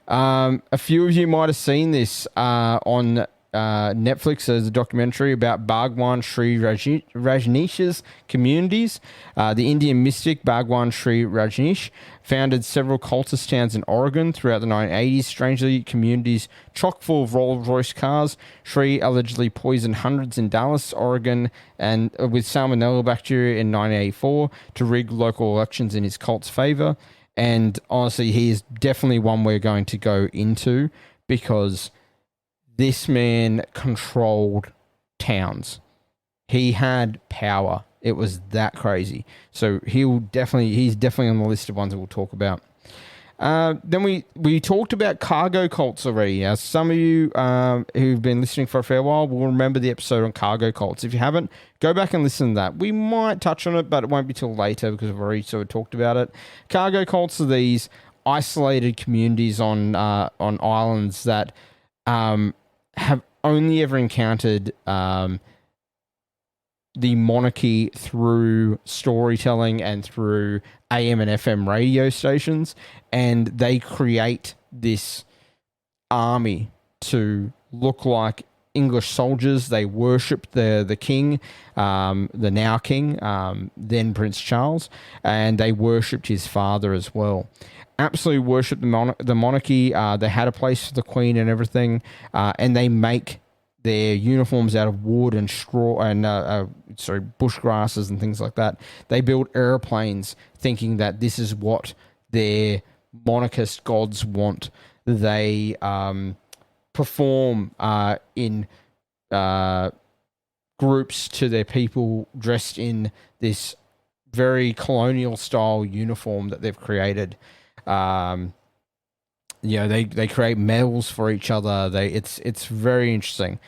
A few of you might have seen this on Netflix. There's a documentary about Bhagwan Sri Rajneesh's communities. The Indian mystic Bhagwan Sri Rajneesh founded several cultist towns in Oregon throughout the 1980s. Strangely, communities chock full of Rolls-Royce cars. Sri allegedly poisoned hundreds in Dallas, Oregon, and with salmonella bacteria in 1984 to rig local elections in his cult's favor. And honestly, he is definitely one we're going to go into because this man controlled towns. He had power. It was that crazy. So he's definitely on the list of ones that we'll talk about. Then we talked about cargo cults already. Now, some of you who've been listening for a fair while will remember the episode on cargo cults. If you haven't, go back and listen to that. We might touch on it, but it won't be till later because we've already sort of talked about it. Cargo cults are these isolated communities on islands that have only ever encountered the monarchy through storytelling and through AM and FM radio stations, and they create this army to look like English soldiers. They worship the king, the now king, then Prince Charles, and they worshipped his father as well. Absolutely worshipped the monarchy. They had a place for the queen and everything, and they make their uniforms out of wood and straw and bush grasses and things like that. They build airplanes thinking that this is what their monarchist gods want. They perform in groups to their people dressed in this very colonial style uniform that they've created. They create medals for each other. It's very interesting.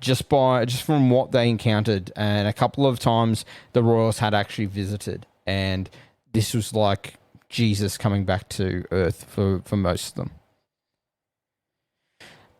Just from what they encountered, and a couple of times the royals had actually visited, and this was like Jesus coming back to Earth for most of them.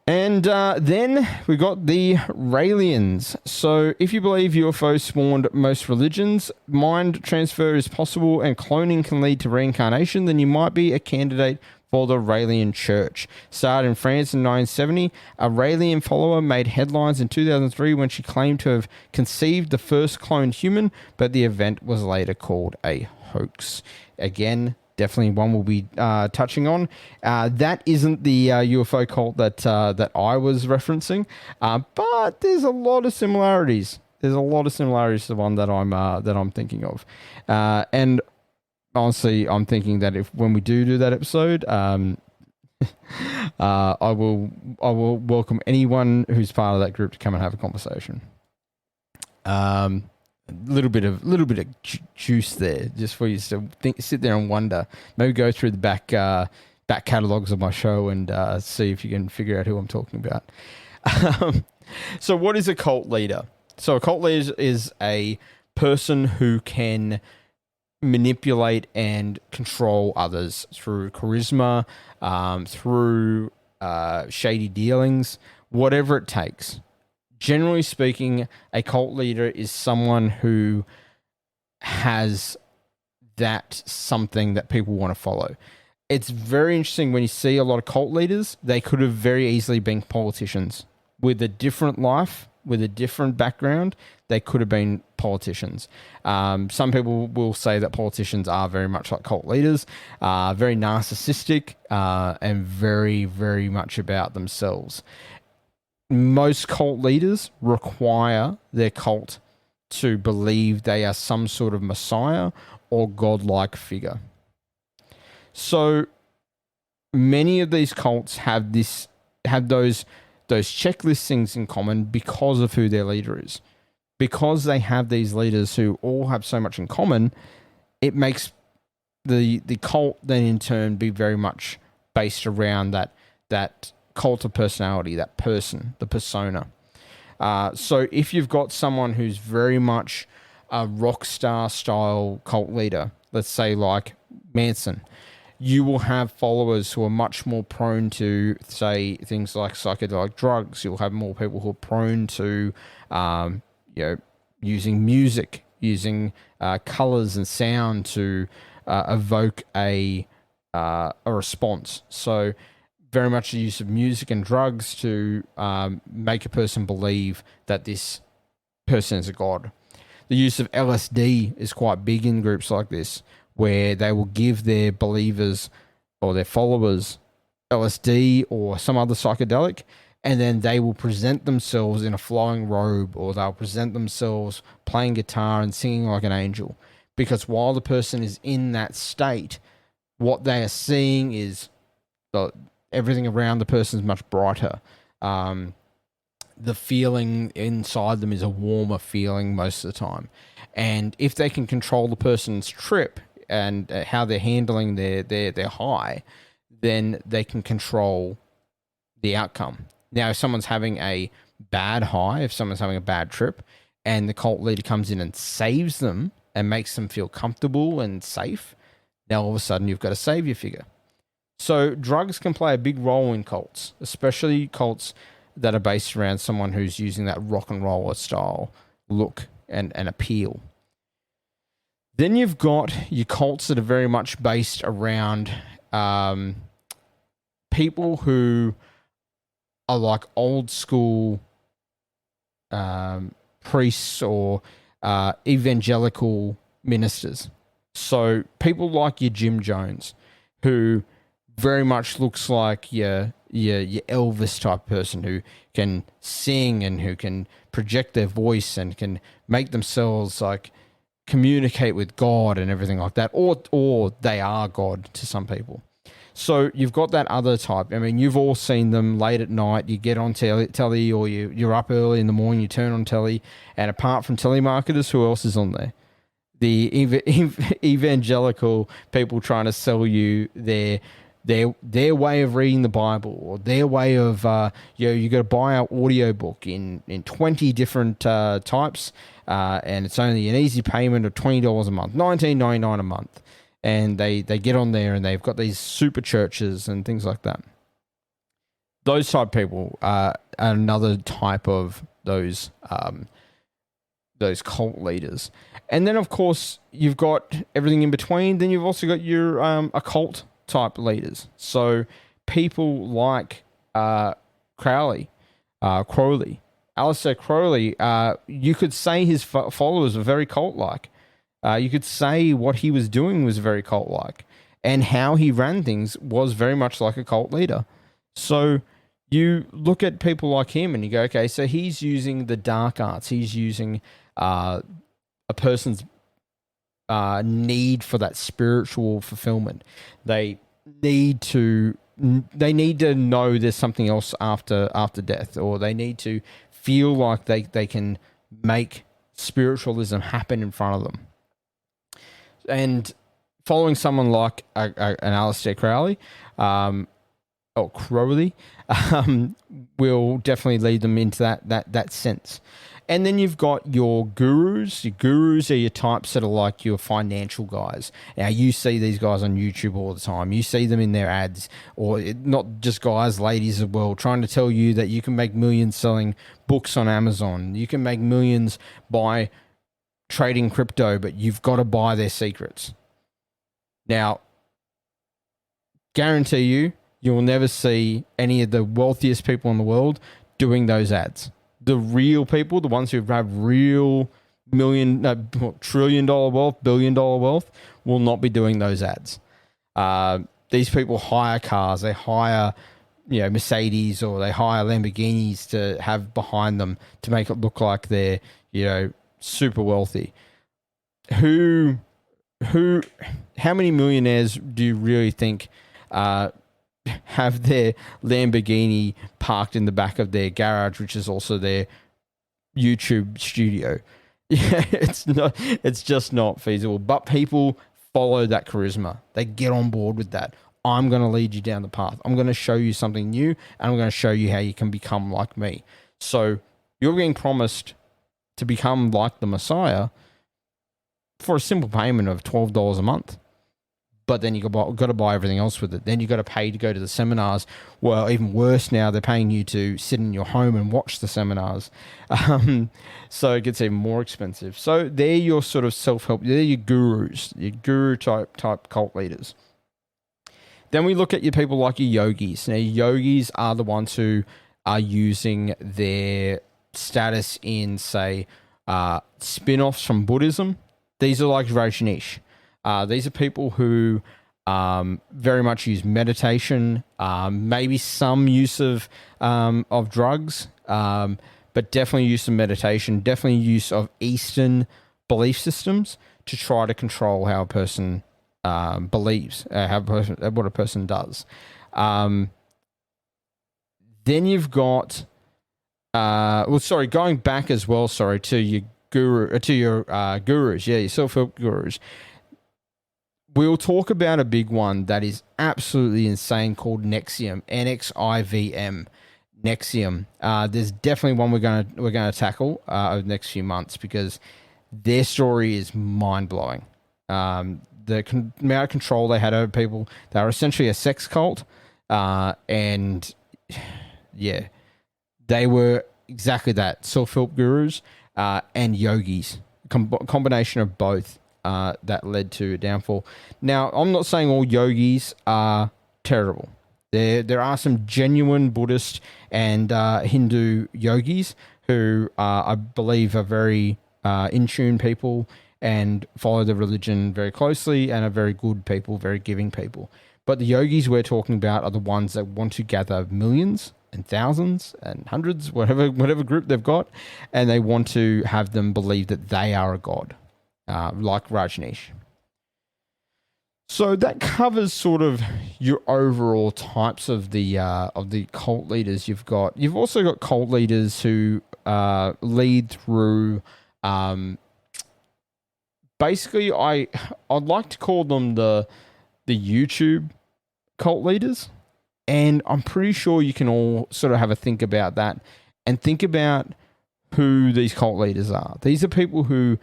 And then we got the Raelians. So if you believe UFOs spawned most religions, mind transfer is possible, and cloning can lead to reincarnation, then you might be a candidate for the Raelian Church. Started in France in 1970, a Raelian follower made headlines in 2003 when she claimed to have conceived the first cloned human, but the event was later called a hoax. Again, definitely one we'll be touching on. That isn't the UFO cult that I was referencing, but there's a lot of similarities. There's a lot of similarities to the one that I'm thinking of, and honestly, I'm thinking that when we do that episode, I will welcome anyone who's part of that group to come and have a conversation. Little bit of juice there, just for you to sit there and wonder. Maybe go through the back catalogs of my show and see if you can figure out who I'm talking about. So, what is a cult leader? So, a cult leader is a person who can manipulate and control others through charisma, through shady dealings, whatever it takes. Generally speaking, a cult leader is someone who has that something that people want to follow. It's very interesting when you see a lot of cult leaders, they could have very easily been politicians with a different life, with a different background. They could have been politicians. Some people will say that politicians are very much like cult leaders, very narcissistic, and very, very much about themselves. Most cult leaders require their cult to believe they are some sort of messiah or godlike figure. So many of these cults have those checklist things in common because of who their leader is. because they have these leaders who all have so much in common, it makes the cult then in turn be very much based around that cult of personality, that person, the persona. So if you've got someone who's very much a rock star style cult leader, let's say like Manson, you will have followers who are much more prone to, say, things like psychedelic drugs. You'll have more people who are prone to, using music, using colors and sound to evoke a response. So very much the use of music and drugs to make a person believe that this person is a god. The use of LSD is quite big in groups like this, where they will give their believers or their followers LSD or some other psychedelic, and then they will present themselves in a flowing robe, or they'll present themselves playing guitar and singing like an angel. Because while the person is in that state, what they are seeing is everything around the person is much brighter. The feeling inside them is a warmer feeling most of the time. And if they can control the person's trip and how they're handling their high, then they can control the outcome. Now, if someone's having a bad high, if someone's having a bad trip, and the cult leader comes in and saves them and makes them feel comfortable and safe, now all of a sudden you've got a savior figure. So drugs can play a big role in cults, especially cults that are based around someone who's using that rock and roller style look and appeal. Then you've got your cults that are very much based around people who are like old school priests or evangelical ministers. So people like your Jim Jones, who very much looks like your Elvis type person, who can sing and who can project their voice and can make themselves like communicate with God and everything like that, or they are God to some people. So you've got that other type. I mean, you've all seen them late at night. You get on telly, or you're up early in the morning, you turn on telly, and apart from telemarketers, who else is on there? The evangelical people trying to sell you their way of reading the Bible, or their way of you got to buy our audiobook in 20 different types, and it's only an easy payment of $20 a month, $19.99 a month, and they get on there and they've got these super churches and things like that. Those type of people are another type of those cult leaders. And then of course you've got everything in between. Then you've also got your occult type leaders. So people like Crowley, Aleister Crowley, you could say his followers were very cult-like. You could say what he was doing was very cult-like, and how he ran things was very much like a cult leader. So you look at people like him and you go, okay, so he's using the dark arts. He's using a person's need for that spiritual fulfillment. They need to know there's something else after death, or they need to feel like they can make spiritualism happen in front of them. And following someone like an Aleister Crowley, will definitely lead them into that sense. And then you've got your gurus. Your gurus are your types that are like your financial guys. Now, you see these guys on YouTube all the time. You see them in their ads, or not just guys, ladies as well, trying to tell you that you can make millions selling books on Amazon. You can make millions by trading crypto, but you've got to buy their secrets. Now, guarantee you will never see any of the wealthiest people in the world doing those ads. The real people, the ones who have real $1 trillion wealth, $1 billion wealth, will not be doing those ads. These people hire cars, they hire Mercedes, or they hire Lamborghinis to have behind them to make it look like they're super wealthy. How many millionaires do you really think have their Lamborghini parked in the back of their garage, which is also their YouTube studio. Yeah, it's just not feasible. But people follow that charisma. They get on board with that. I'm going to lead you down the path. I'm going to show you something new, and I'm going to show you how you can become like me. So you're being promised to become like the Messiah for a simple payment of $12 a month. But then you got to buy everything else with it. Then you got to pay to go to the seminars. Well, even worse now, they're paying you to sit in your home and watch the seminars. So it gets even more expensive. So they're your sort of self-help. They're your gurus, your guru type cult leaders. Then we look at your people like your yogis. Now, yogis are the ones who are using their status in, say, spin-offs from Buddhism. These are like Rajneesh. These are people who very much use meditation, maybe some use of drugs, but definitely use of meditation, definitely use of Eastern belief systems to try to control how a person believes, what a person does. Then you've got, going back as well, to your gurus, your self-help gurus. We'll talk about a big one that is absolutely insane called NXIVM, NXIVM, NXIVM. There's definitely one we're gonna tackle over the next few months because their story is mind blowing. The amount of control they had over people. They were essentially a sex cult, and yeah, they were exactly that, self-help gurus and yogis, combination of both. That led to a downfall. Now, I'm not saying all yogis are terrible. There are some genuine Buddhist and Hindu yogis who I believe are very in tune people and follow the religion very closely and are very good people, very giving people. But the yogis we're talking about are the ones that want to gather millions and thousands and hundreds, whatever group they've got, and they want to have them believe that they are a god. Like Rajneesh. So that covers sort of your overall types of the cult leaders you've got. You've also got cult leaders who lead through. Basically, I'd like to call them the YouTube cult leaders, and I'm pretty sure you can all sort of have a think about that and think about who these cult leaders are. These are people who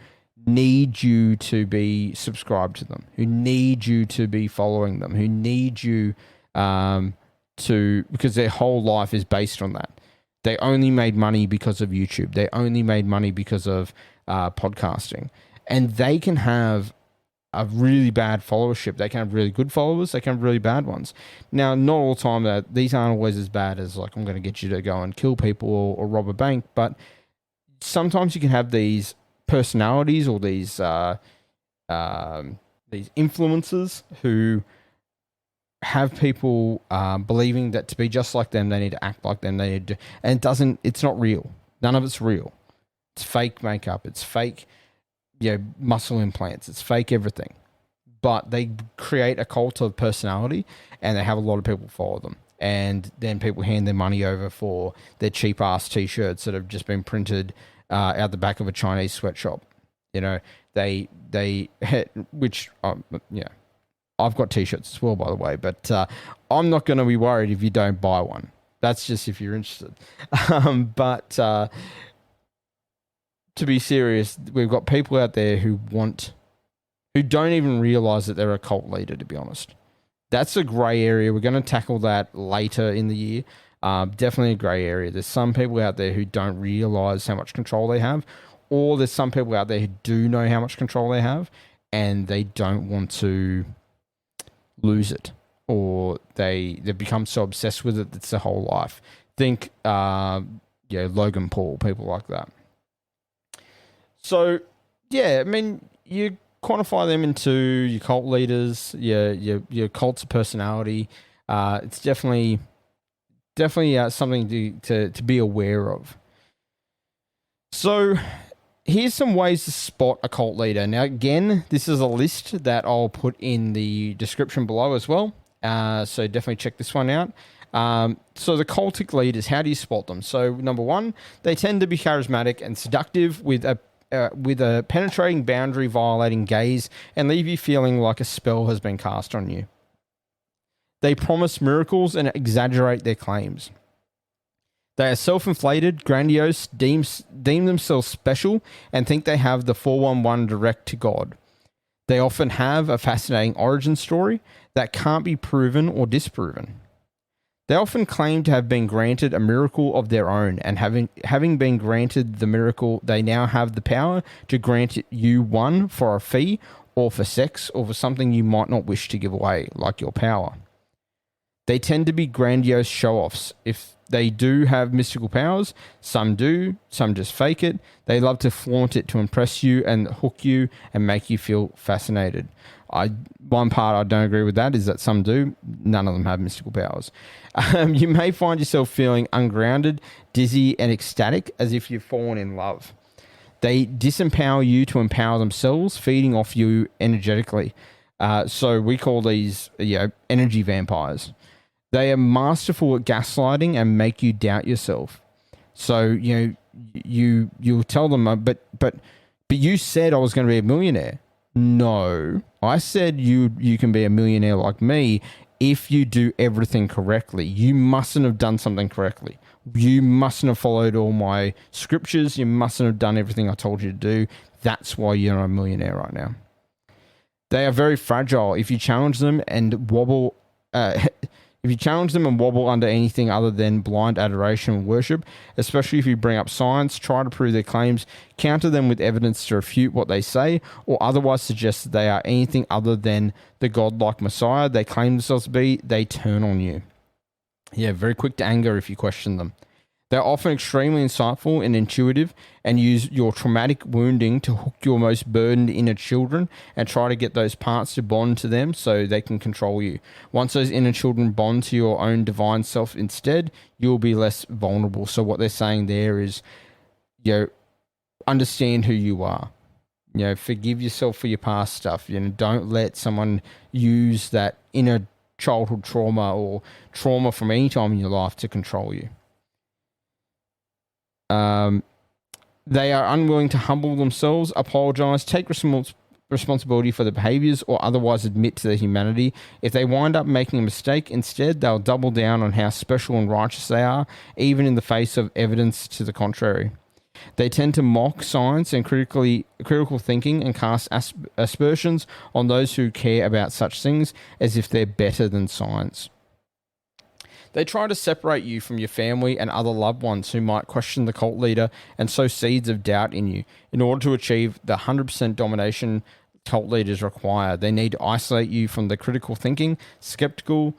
need you to be subscribed to them, who need you to be following them, who need you because their whole life is based on that. They only made money because of YouTube. They only made money because of podcasting. And they can have a really bad followership. They can have really good followers. They can have really bad ones. Now, not all the time that these aren't always as bad as like, I'm going to get you to go and kill people or rob a bank. But sometimes you can have these personalities or these influencers who have people believing that to be just like them, they need to act like them. They need to, and it's not real. None of it's real. It's fake makeup. It's fake, muscle implants. It's fake everything. But they create a cult of personality, and they have a lot of people follow them. And then people hand their money over for their cheap ass t-shirts that have just been printed out the back of a Chinese sweatshop. I've got t-shirts as well, by the way, but I'm not going to be worried if you don't buy one. That's just if you're interested. But to be serious, we've got people out there who don't even realize that they're a cult leader, to be honest. That's a grey area. We're going to tackle that later in the year. Definitely a grey area. There's some people out there who don't realize how much control they have, or there's some people out there who do know how much control they have, and they don't want to lose it, or they become so obsessed with it that's their whole life. Think, Logan Paul, people like that. So, yeah, I mean, you quantify them into your cult leaders, your cults of personality. It's definitely something to be aware of. So here's some ways to spot a cult leader. Now, again, this is a list that I'll put in the description below as well. So definitely check this one out. So the cultic leaders, how do you spot them? So number one, they tend to be charismatic and seductive with a penetrating, boundary violating gaze and leave you feeling like a spell has been cast on you. They promise miracles and exaggerate their claims. They are self-inflated, grandiose, deem themselves special, and think they have the 411 direct to God. They often have a fascinating origin story that can't be proven or disproven. They often claim to have been granted a miracle of their own, and having been granted the miracle, they now have the power to grant you one for a fee, or for sex, or for something you might not wish to give away, like your power. They tend to be grandiose show-offs. If they do have mystical powers, some do, some just fake it. They love to flaunt it to impress you and hook you and make you feel fascinated. One part I don't agree with that is that some do. None of them have mystical powers. You may find yourself feeling ungrounded, dizzy, and ecstatic as if you've fallen in love. They disempower you to empower themselves, feeding off you energetically. So we call these, energy vampires. They are masterful at gaslighting and make you doubt yourself. So, you'll tell them, but you said I was going to be a millionaire. No, I said you can be a millionaire like me if you do everything correctly. You mustn't have done something correctly. You mustn't have followed all my scriptures. You mustn't have done everything I told you to do. That's why you're not a millionaire right now. They are very fragile. If you challenge them and wobble, under anything other than blind adoration and worship, especially if you bring up science, try to prove their claims, counter them with evidence to refute what they say, or otherwise suggest that they are anything other than the godlike Messiah they claim themselves to be, they turn on you. Yeah, very quick to anger if you question them. They're often extremely insightful and intuitive and use your traumatic wounding to hook your most burdened inner children and try to get those parts to bond to them so they can control you. Once those inner children bond to your own divine self instead, you'll be less vulnerable. So what they're saying there is, understand who you are. Forgive yourself for your past stuff. Don't let someone use that inner childhood trauma or trauma from any time in your life to control you. They are unwilling to humble themselves, apologize, take responsibility for their behaviors, or otherwise admit to their humanity. If they wind up making a mistake, instead, they'll double down on how special and righteous they are, even in the face of evidence to the contrary. They tend to mock science and critical thinking and cast aspersions on those who care about such things as if they're better than science. They try to separate you from your family and other loved ones who might question the cult leader and sow seeds of doubt in you. In order to achieve the 100% domination cult leaders require, they need to isolate you from the critical thinking, skeptical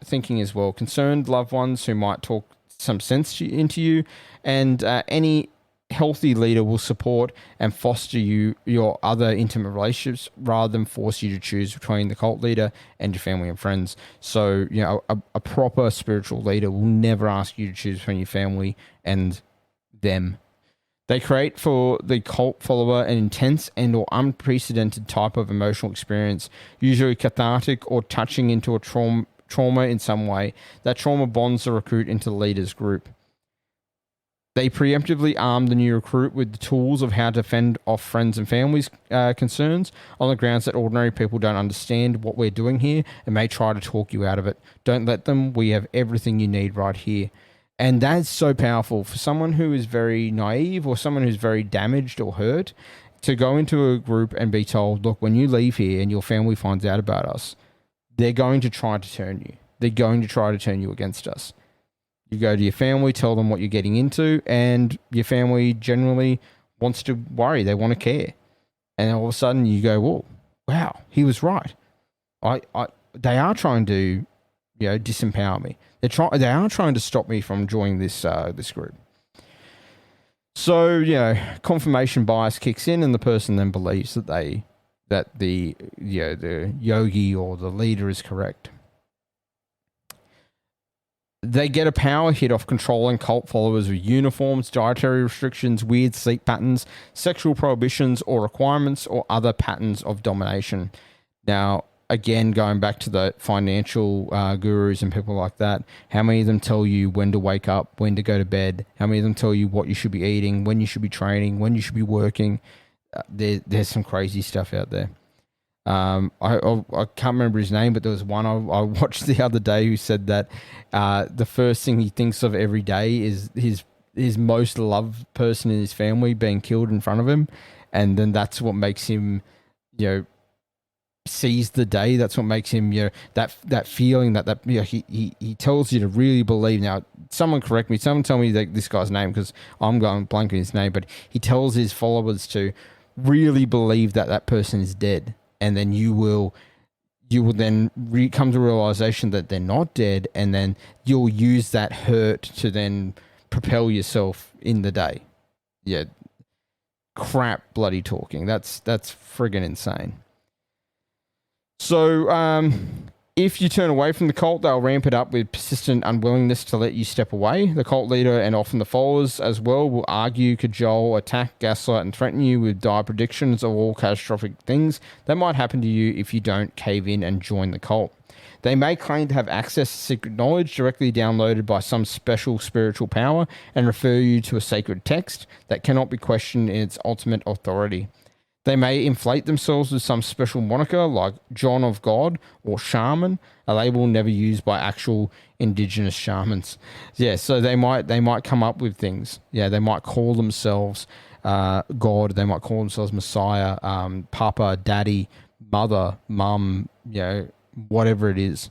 thinking as well, concerned loved ones who might talk some sense into you, and any healthy leader will support and foster your other intimate relationships rather than force you to choose between the cult leader and your family and friends. So, a proper spiritual leader will never ask you to choose between your family and them. They create for the cult follower an intense and or unprecedented type of emotional experience, usually cathartic or touching into a trauma in some way. That trauma bonds the recruit into the leader's group. They preemptively arm the new recruit with the tools of how to fend off friends and families' concerns on the grounds that ordinary people don't understand what we're doing here and may try to talk you out of it. Don't let them. We have everything you need right here. And that's so powerful for someone who is very naive or someone who's very damaged or hurt to go into a group and be told, look, when you leave here and your family finds out about us, they're going to try to turn you. They're going to try to turn you against us. You go to your family, tell them what you're getting into, and your family generally wants to worry. They want to care. And all of a sudden you go, whoa, wow, he was right. They are trying to, disempower me. They are trying to stop me from joining this group. So, confirmation bias kicks in and the person then believes that the yogi or the leader is correct. They get a power hit off controlling cult followers with uniforms, dietary restrictions, weird sleep patterns, sexual prohibitions or requirements, or other patterns of domination. Now, again, going back to the financial gurus and people like that, how many of them tell you when to wake up, when to go to bed? How many of them tell you what you should be eating, when you should be training, when you should be working? There's some crazy stuff out there. I can't remember his name, but there was one I watched the other day who said that the first thing he thinks of every day is his most loved person in his family being killed in front of him, and then that's what makes him, seize the day. That's what makes him, that feeling that he tells you to really believe. Now, someone correct me. Someone tell me this guy's name, because I'm going blank on his name. But he tells his followers to really believe that person is dead, and then you will then come to realization that they're not dead, and then you'll use that hurt to then propel yourself in the day. Yeah, crap bloody talking. That's friggin' insane. So if you turn away from the cult, they'll ramp it up with persistent unwillingness to let you step away. The cult leader, and often the followers as well, will argue, cajole, attack, gaslight, and threaten you with dire predictions of all catastrophic things that might happen to you if you don't cave in and join the cult. They may claim to have access to secret knowledge directly downloaded by some special spiritual power and refer you to a sacred text that cannot be questioned in its ultimate authority. They may inflate themselves with some special moniker like John of God or Shaman, a label never used by actual indigenous shamans. Yeah, so they might come up with things. Yeah, they might call themselves God. They might call themselves Messiah, Papa, Daddy, Mother, Mum. Whatever it is.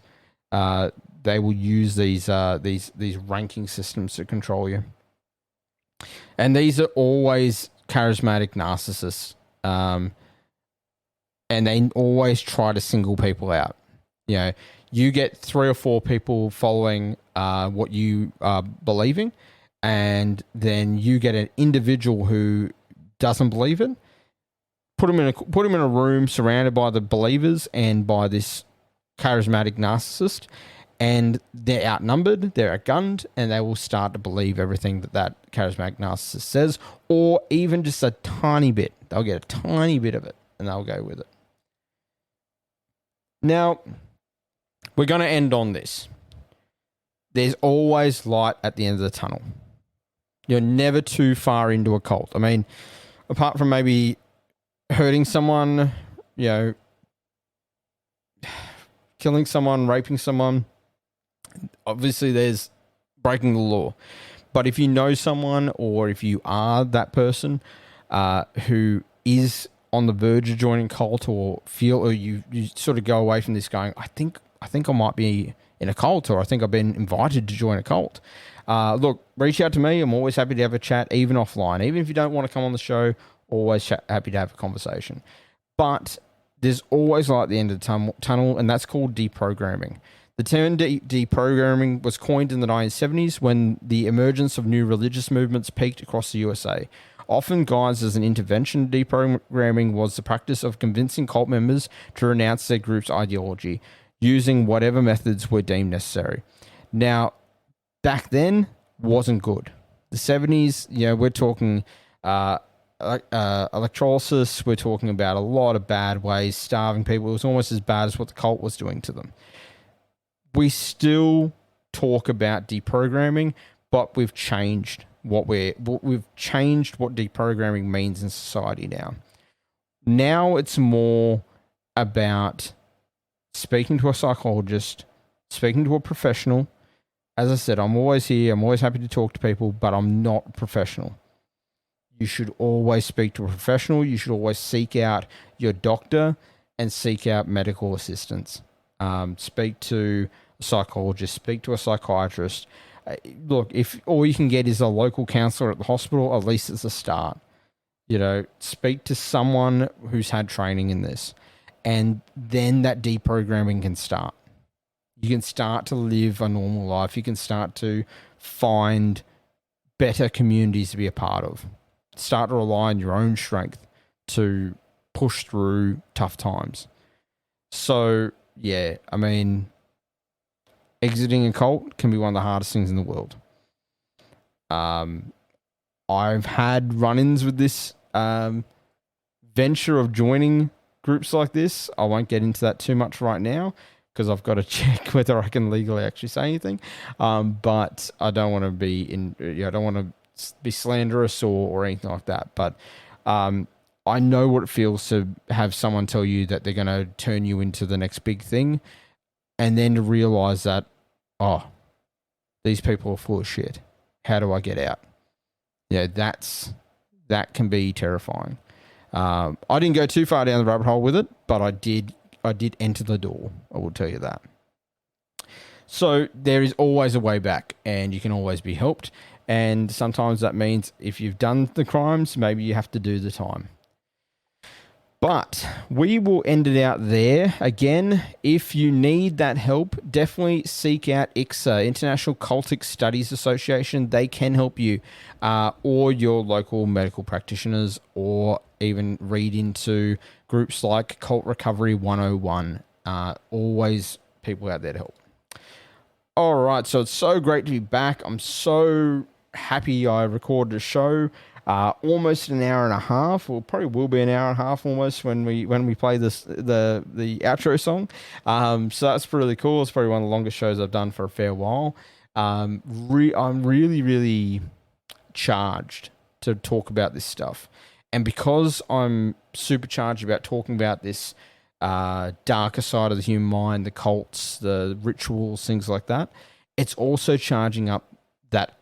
They will use these ranking systems to control you. And these are always charismatic narcissists. And they always try to single people out. You get 3 or 4 people following what you are believing, and then you get an individual who doesn't believe it. Put them in a room surrounded by the believers and by this charismatic narcissist, and they're outnumbered, they're outgunned, and they will start to believe everything that charismatic narcissist says, or even just a tiny bit. They'll get a tiny bit of it and they'll go with it. Now, we're going to end on this. There's always light at the end of the tunnel. You're never too far into a cult. I mean, apart from maybe hurting someone, killing someone, raping someone, obviously there's breaking the law. But if you know someone, or if you are that person who is on the verge of joining cult, or you sort of go away from this going, I think I might be in a cult, or I think I've been invited to join a cult. Look, reach out to me. I'm always happy to have a chat, even offline. Even if you don't want to come on the show, always happy to have a conversation. But there's always light at the end of the tunnel, and that's called deprogramming. The term deprogramming was coined in the 1970s when the emergence of new religious movements peaked across the USA. Often guised as an intervention, deprogramming was the practice of convincing cult members to renounce their group's ideology, using whatever methods were deemed necessary. Now, back then, wasn't good. The 70s, we're talking electrolysis, we're talking about a lot of bad ways, starving people. It was almost as bad as what the cult was doing to them. We still talk about deprogramming, but we've changed we've changed what deprogramming means in society now. Now it's more about speaking to a psychologist, speaking to a professional. As I said, I'm always here. I'm always happy to talk to people, but I'm not a professional. You should always speak to a professional. You should always seek out your doctor and seek out medical assistance. Speak to a psychologist, speak to a psychiatrist. Look, if all you can get is a local counselor at the hospital, at least it's a start. Speak to someone who's had training in this, and then that deprogramming can start. You can start to live a normal life. You can start to find better communities to be a part of. Start to rely on your own strength to push through tough times. So, yeah, I mean, exiting a cult can be one of the hardest things in the world. I've had run-ins with this venture of joining groups like this. I won't get into that too much right now because I've got to check whether I can legally actually say anything. But I don't want to be I don't want to be slanderous or anything like that. But I know what it feels to have someone tell you that they're going to turn you into the next big thing, and then to realize that, oh, these people are full of shit. How do I get out? Yeah, that can be terrifying. I didn't go too far down the rabbit hole with it, but I did enter the door. I will tell you that. So there is always a way back, and you can always be helped. And sometimes that means if you've done the crimes, maybe you have to do the time. But we will end it out there. Again, if you need that help, definitely seek out ICSA, International Cultic Studies Association. They can help you, or your local medical practitioners, or even read into groups like Cult Recovery 101. Always people out there to help. All right, so it's so great to be back. I'm so happy I recorded a show. Almost an hour and a half, or probably will be an hour and a half almost when we play the outro song. So that's really cool. It's probably one of the longest shows I've done for a fair while. I'm really charged to talk about this stuff, and because I'm supercharged about talking about this darker side of the human mind, the cults, the rituals, things like that, it's also charging up that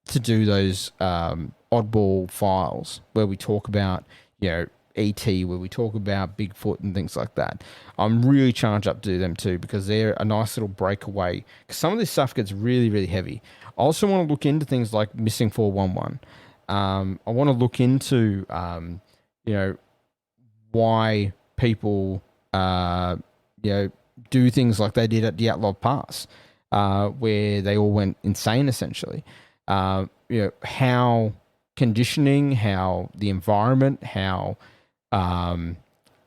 to do those oddball files where we talk about, ET, where we talk about Bigfoot and things like that. I'm really charged up to do them too, because they're a nice little breakaway. Because some of this stuff gets really heavy. I also want to look into things like Missing 411. I want to look into, why people, do things like they did at Dyatlov Pass, where they all went insane essentially. How conditioning, how the environment, how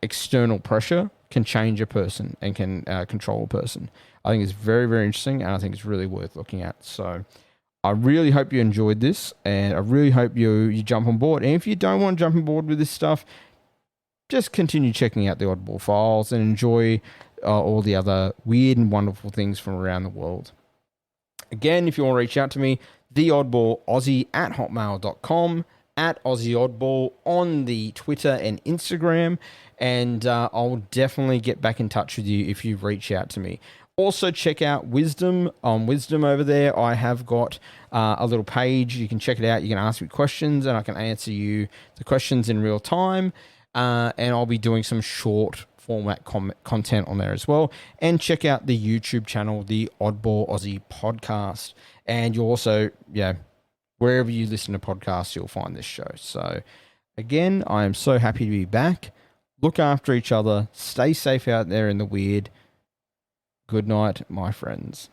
external pressure can change a person and can control a person. I think it's very interesting, and I think it's really worth looking at. So I really hope you enjoyed this, and I really hope you jump on board. And if you don't want to jump on board with this stuff, just continue checking out the Oddball Files and enjoy all the other weird and wonderful things from around the world. Again, if you want to reach out to me, theoddballaussie@hotmail.com, @AussieOddball on the Twitter and Instagram, and I'll definitely get back in touch with you if you reach out to me. Also, check out Wisdom on Wisdom over there. I have got a little page. You can check it out. You can ask me questions, and I can answer you the questions in real time. And I'll be doing some short format content on there as well. And check out the YouTube channel, the Oddball Aussie Podcast. And you'll also, wherever you listen to podcasts, you'll find this show. So again, I am so happy to be back. Look after each other. Stay safe out there in the weird. Good night, my friends.